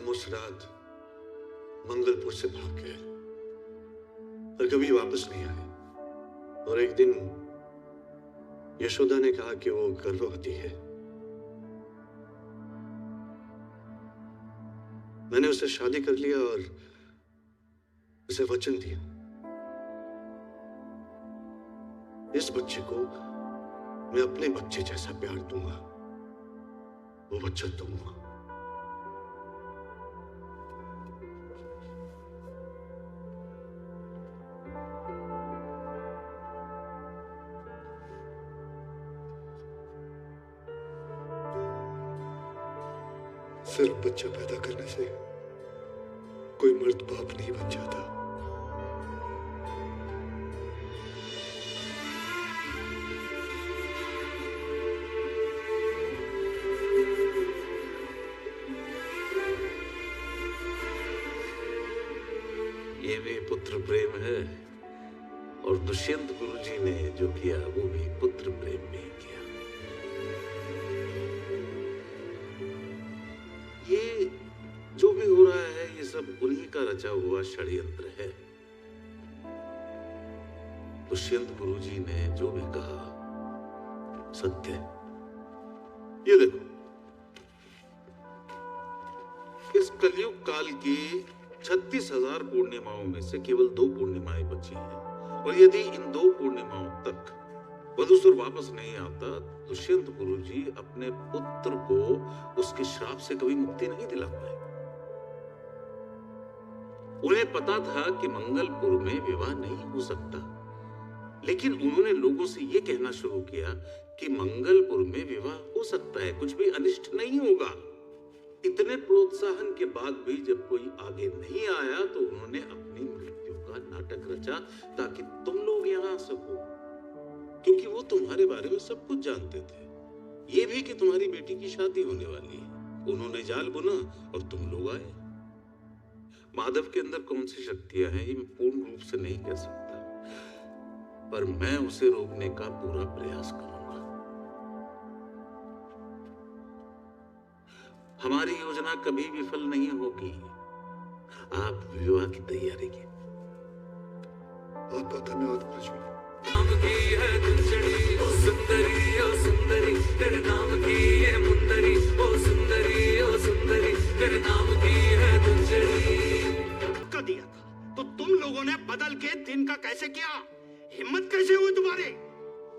हम उस रात मंगलपुर से भाग गए और कभी वापस नहीं आए। और एक दिन यशोदा ने कहा कि वो गर्भवती है। मैंने उससे शादी कर लिया और उसे वचन दिया, इस बच्चे को मैं अपने बच्चे जैसा प्यार दूंगा, वो बच्चा दूंगा। सिर्फ बच्चा पैदा करने से कोई मर्द बाप नहीं बन जाता। ये भी पुत्र प्रेम है, और दुष्यंत गुरुजी ने जो किया वो भी पुत्र प्रेम में ही किया। ये जो भी हो रहा है ये सब उन्हीं का रचा हुआ षड्यंत्र है। दुष्यंत गुरुजी ने जो भी कहा सत्य। ये देखो, इस कलयुग काल की 36,000 पूर्णिमाओं में से केवल 2 पूर्णिमाएं बची हैं, और यदि इन 2 पूर्णिमाओं तक वधूसुर वापस नहीं आता, दुष्यंत गुरुजी अपने पुत्र को उसके श्राप से कभी मुक्ति नहीं दिला पाए। उन्हें पता था कि मंगलपुर में विवाह नहीं हो सकता, लेकिन उन्होंने लोगों से यह कहना शुरू किया कि मंगलपुर में विवाह हो सकता है, कुछ भी अनिष्ट नहीं होगा। इतने प्रोत्साहन के बाद भी जब कोई आगे नहीं आया तो उन्होंने अपनी मृत्यु का नाटक रचा ताकि तुम लोग यहां आ सको, क्योंकि वो तुम्हारे बारे में सब कुछ जानते थे। ये भी कि तुम्हारी बेटी की शादी होने वाली है। उन्होंने जाल बुना और तुम लोग आए। माधव के अंदर कौन सी शक्तियां हैं ये मैं पूर्ण रूप से नहीं कह सकता, पर मैं उसे रोकने का पूरा प्रयास करूंगा। हमारी योजना कभी विफल नहीं होगी। आप विवाह की तैयारी की। आपका धन्यवाद गुरुजी। नाम की है गुंजड़ी ओ सुंदरी ओ सुंदरी, तेरे नाम की है मुंदरी ओ सुंदरी ओ सुंदरी, तेरे नाम की है गुंजड़ी। का दिया था तो तुम लोगों ने बदल के दिन का कैसे किया? हिम्मत कैसे हुई तुम्हारी?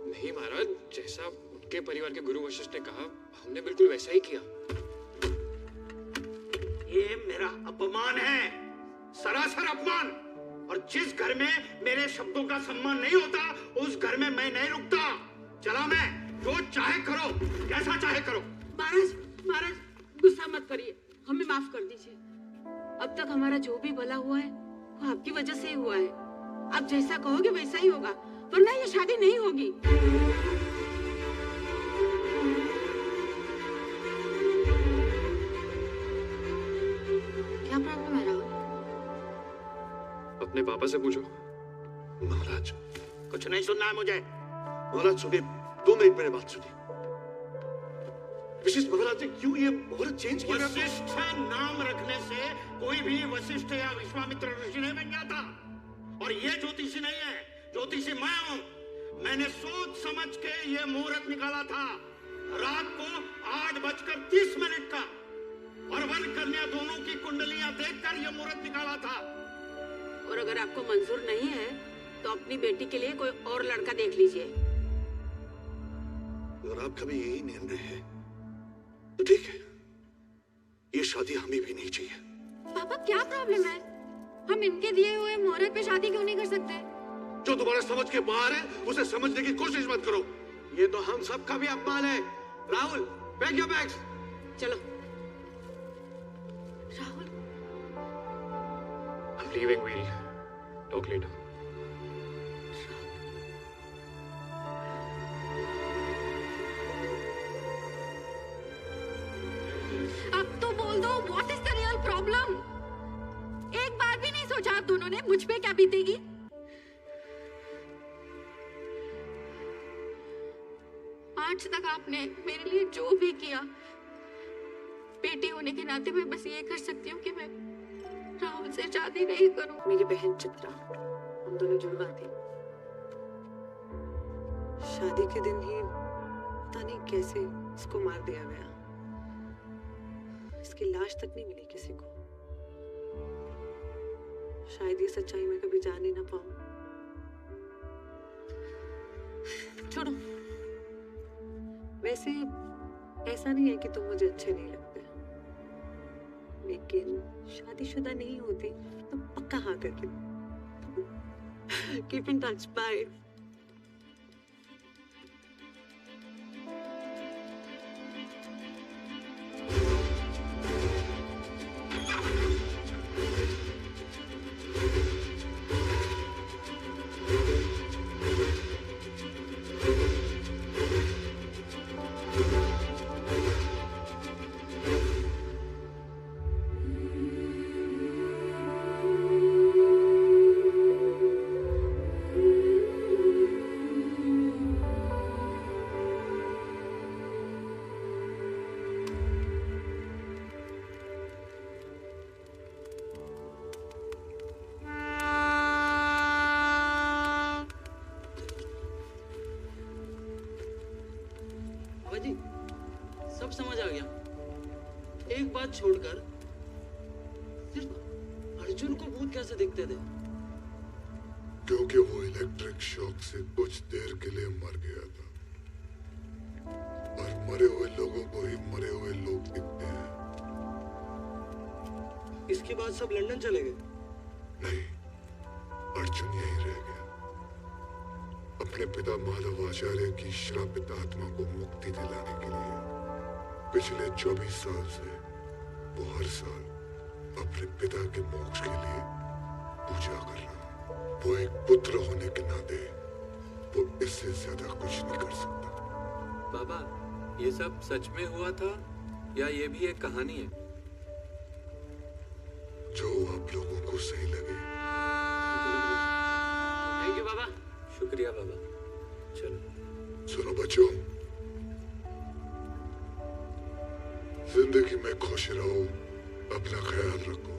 नहीं महाराज, जैसा उनके परिवार के गुरु वशिष्ठ ने कहा हमने बिल्कुल वैसा ही किया। ये मेरा अपमान है, सरासर अपमान। और जिस घर में मेरे शब्दों का सम्मान नहीं होता उस घर में मैं नहीं रुकता। चला मैं, जो चाहे करो, जैसा चाहे करो। महाराज गुस्सा मत करिए, हमें माफ कर दीजिए। अब तक हमारा जो भी भला हुआ है वो आपकी वजह से ही हुआ है। आप जैसा कहोगे वैसा ही होगा, वरना ये शादी नहीं होगी। क्या प्रॉब्लम है राहुल? अपने पापा से पूछो। महाराज कुछ नहीं सुनना है मुझे। महाराज सुनिए, 2 मिनट मेरी बात सुनिए। वशिष्ठ महाराज ने क्यों ये मुहूर्त चेंज किया? वशिष्ठ नाम रखने से कोई भी वशिष्ठ या विश्वामित्र ऋषि नहीं बन जाता। और ये ज्योतिषी नहीं है, ज्योतिषी मैं हूँ। मैंने सोच समझ के ये मुहूर्त निकाला था, रात को 8:30 का, और वन कन्या दोनों की कुंडलियां देखकर ये मुहूर्त निकाला था। और अगर आपको मंजूर नहीं है तो अपनी बेटी के लिए कोई और लड़का देख लीजिए। अगर आपका भी यही निर्णय है तो ठीक है, ये शादी हमें भी नहीं चाहिए। पापा क्या प्रॉब्लम है? हम इनके दिए हुए मुहूर्त पे शादी क्यों नहीं कर सकते? जो तुम्हारे समझ के बाहर है उसे समझने की कोशिश मत करो। ये तो हम सबका भी अपमान है। Rahul, pack your bags. चलो Rahul. I'm leaving, we'll talk later. अब तो बोल दो, what is the real problem? एक बार भी नहीं सोचा आप दोनों ने मुझ पे क्या बीतेगी? आज तक आपने मेरे लिए जो भी किया, बेटी होने के नाते मैं बस ये कर सकती हूँ कि मैं राहुल से शादी नहीं करूँ। मेरी बहन चित्रा, हम दोनों जुड़वा थे। शादी के दिन ही पता नहीं कैसे इसको मार दिया गया। इसकी लाश तक नहीं मिली किसी को। शायद ये सच्चाई मैं कभी जान ही ना पाऊं। छोड़ो, वैसे ऐसा नहीं है कि तुम मुझे अच्छे नहीं लगते, लेकिन शादीशुदा नहीं होती तो पक्का हाँ करके। Keep in touch, bye. जी सब समझ आ गया। एक बात छोड़कर सिर्फ अर्जुन को भूत कैसे दिखते थे? क्योंकि वो इलेक्ट्रिक शॉक से कुछ देर के लिए मर गया था, और मरे हुए लोगों को ही मरे हुए लोग दिखते हैं। इसके बाद सब लंदन चले गए? नहीं, अर्जुन यहीं रह गया। अपने पिता माधव आचार्य की श्रापित आत्मा को मुक्ति दिलाने के लिए पिछले 24 साल से वो हर साल अपने पिता के मोक्ष के लिए पूजा कर रहा। वो एक पुत्र होने के नाते वो इससे ज्यादा कुछ नहीं कर सकता। बाबा, ये सब सच में हुआ था या ये भी एक कहानी है? जो आप लोगों को सही लगे। थैंक यू बाबा। शुक्रिया बाबा। चलो। सुनो बच्चों, जिंदगी में खुश रहो, अपना ख्याल रखो,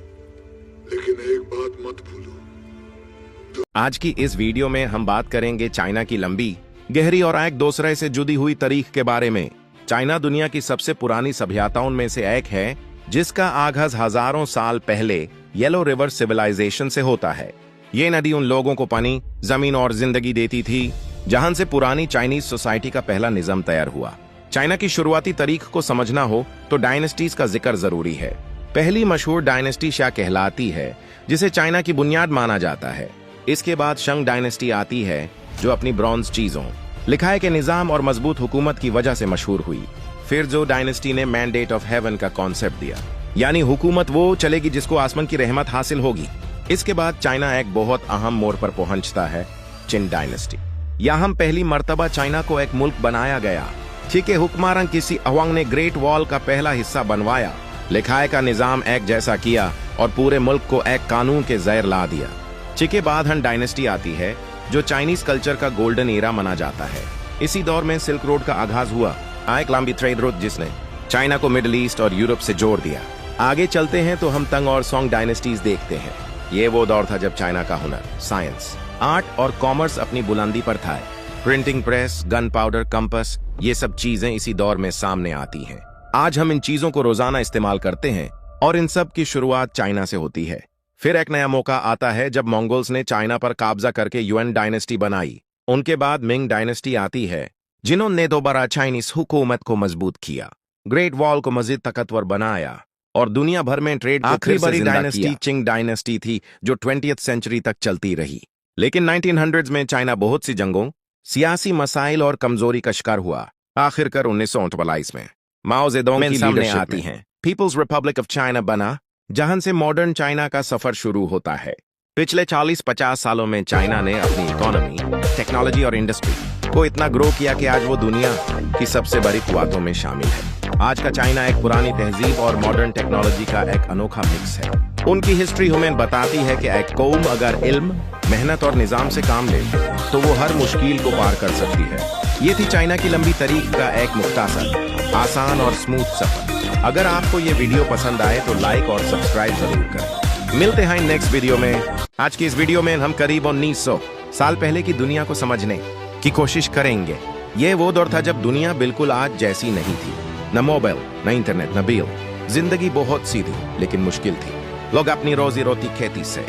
लेकिन एक बात मत भूलो। आज की इस वीडियो में हम बात करेंगे चाइना की लंबी, गहरी और एक दूसरे से जुड़ी हुई तारीख के बारे में। चाइना दुनिया की सबसे पुरानी सभ्यताओं में से एक है, जिसका आगाज हजारों साल पहले येलो रिवर सिविलाइजेशन से होता है। ये नदी उन लोगों को पानी, जमीन और जिंदगी देती थी जहां से पुरानी चाइनीज सोसाइटी का पहला निजाम तैयार हुआ। चाइना की शुरुआती तारीख को समझना हो तो डायनेस्टीज का जिक्र जरूरी है। पहली मशहूर डायनेस्टी शा कहलाती है, जिसे चाइना की बुनियाद माना जाता है। इसके बाद शंग डायनेस्टी आती है, जो अपनी ब्रॉन्ज चीजों, लिखाई के निजाम और मजबूत हुकूमत की वजह से मशहूर हुई। फिर जो डायनेस्टी ने मैंडेट ऑफ हेवन का कॉन्सेप्ट दिया, यानी हुकूमत वो चलेगी जिसको आसमान की रहमत हासिल होगी। इसके बाद चाइना एक बहुत अहम मोड़ पर पहुंचता है, चिन डायनेस्टी। यहाँ पहली मर्तबा चाइना को एक मुल्क बनाया गया। ठीक है, हुक्मरान किसी अवांग ने ग्रेट वॉल का पहला हिस्सा बनवाया, लिखाई का निजाम एक जैसा किया और पूरे मुल्क को एक कानून के ज़ेर ला दिया। के बाद हन डायनेस्टी आती है, जो चाइनीज कल्चर का गोल्डन एरा माना जाता है। इसी दौर में सिल्क रोड का आगाज हुआ, एक लंबी ट्रेड रूट जिसने चाइना को मिडिल ईस्ट और यूरोप से जोड़ दिया। आगे चलते हैं तो हम तंग और सोंग डायनेस्टीज देखते हैं। ये वो दौर था जब चाइना का हुनर, साइंस, आर्ट और कॉमर्स अपनी बुलंदी पर था। Printing press, gun powder, compass, ये सब चीजें इसी दौर में सामने आती हैं। आज हम इन चीजों को रोजाना इस्तेमाल करते हैं और इन सब की शुरुआत चाइना से होती है। फिर एक नया मौका आता है जब मंगोल्स ने चाइना पर कब्जा करके युआन डायनेस्टी बनाई। उनके बाद मिंग डायनेस्टी आती है, जिन्होंने दोबारा चाइनीज हुकूमत को मजबूत किया, ग्रेट वॉल को मजीद ताकतवर बनाया और दुनिया भर में ट्रेड को आखिरी बड़ी डायनेस्टी चिंग डायनेस्टी थी, जो 20वीं सेंचुरी तक चलती रही। लेकिन 1900s में चाइना बहुत सी जंगों, सियासी मसाइल और कमजोरी का शिकार हुआ। आखिरकार 1948 में माओ जेडोंग की सामने आती हैं, पीपल्स रिपब्लिक ऑफ चाइना बना, जहां से मॉडर्न चाइना का सफर शुरू होता है। पिछले 40-50 सालों में चाइना ने अपनी इकोनॉमी, टेक्नोलॉजी और इंडस्ट्री को इतना ग्रो किया कि आज वो दुनिया की सबसे बड़ी कुव्वतों में शामिल है। आज का चाइना एक पुरानी तहजीब और मॉडर्न टेक्नोलॉजी का एक अनोखा मिक्स है। उनकी हिस्ट्री हमें बताती है कि एक कौम अगर इल्म, मेहनत और निजाम से काम ले तो वो हर मुश्किल को पार कर सकती है। ये थी चाइना की लंबी तारीख का एक मुख्तासर, आसान और स्मूथ सफर। अगर आपको ये वीडियो पसंद आए तो लाइक और सब्सक्राइब जरूर करें। मिलते हैं नेक्स्ट वीडियो में। आज की इस वीडियो में हम करीब 1900 साल पहले की दुनिया को समझने की कोशिश करेंगे। ये वो दौर था जब दुनिया बिल्कुल आज जैसी नहीं थी। न मोबाइल, न इंटरनेट, न बिल। जिंदगी बहुत सीधी लेकिन मुश्किल थी। लोग अपनी रोजी रोटी खेती से,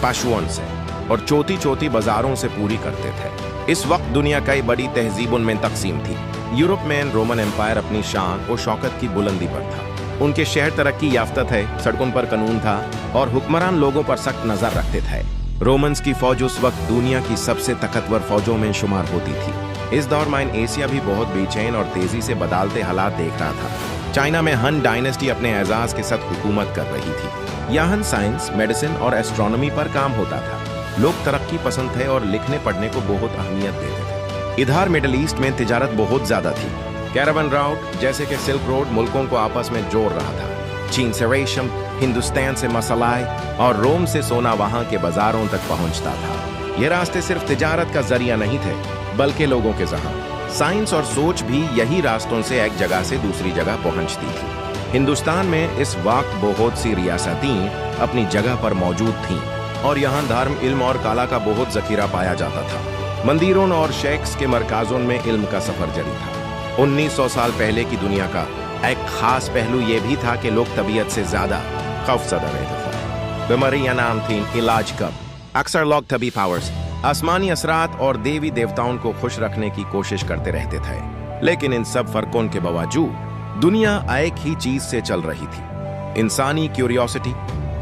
पशुओं से और छोटी छोटी बाजारों से पूरी करते थे। इस वक्त दुनिया कई बड़ी तहजीबों में तकसीम थी। यूरोप में रोमन एम्पायर अपनी शान और शौकत की बुलंदी पर था। उनके शहर तरक्की याफ्ता थे, सड़कों पर कानून था और हुक्मरान लोगों पर सख्त नजर रखते थे। रोमन्स की फौज उस वक्त दुनिया की सबसे ताकतवर फौजों में शुमार होती थी। इस दौर में एशिया भी बहुत बेचैन और तेजी से बदलते हालात देख रहा था। चाइना में हन डायनेस्टी अपने एजाज के साथ हुकूमत कर रही थी। यहाँ साइंस, मेडिसिन और एस्ट्रोनॉमी पर काम होता था। लोग तरक्की पसंद थे और लिखने पढ़ने को बहुत अहमियत देते थे। इधर मिडिल ईस्ट में तिजारत बहुत ज्यादा थी। कैरावन राउट जैसे कि सिल्क रोड मुल्कों को आपस में जोड़ रहा था। चीन से रेशम, हिंदुस्तान से मसलाई और रोम से सोना वहां के बाजारों तक पहुंचता था। ये रास्ते सिर्फ तिजारत का जरिया नहीं थे बल्कि लोगों के जहां साइंस और सोच भी यही रास्तों से एक जगह से दूसरी जगह पहुंचती थी। हिंदुस्तान में इस वक्त बहुत सी रियासतें अपनी जगह पर मौजूद थीं और यहाँ धर्म, इल्म और कला का बहुत जखीरा पाया जाता था। मंदिरों और शेख्स के मरकाजों में इल्म का सफर जारी था। 1900 साल पहले की दुनिया का एक खास पहलू यह भी था कि लोग तबीयत से ज्यादा खौफजदा रहते थे। बीमारियां नाम थीं, इलाज कब। अक्सर लोग तबी पावर्स, आसमानी असरात और देवी देवताओं को खुश रखने की कोशिश करते रहते थे। लेकिन इन सब फर्कों के बावजूद दुनिया एक ही चीज से चल रही थी, इंसानी क्यूरियोसिटी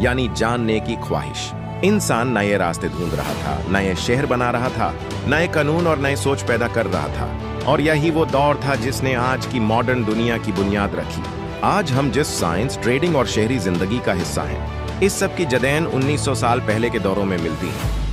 यानी जानने की ख्वाहिश। इंसान नए रास्ते ढूंढ रहा था, नए शहर बना रहा था, नए कानून और नए सोच पैदा कर रहा था और यही वो दौर था जिसने आज की मॉडर्न दुनिया की बुनियाद रखी। आज हम जिस साइंस, ट्रेडिंग और शहरी जिंदगी का हिस्सा हैं, इस सब की जड़ें 1900 साल पहले के दौरों में मिलती हैं।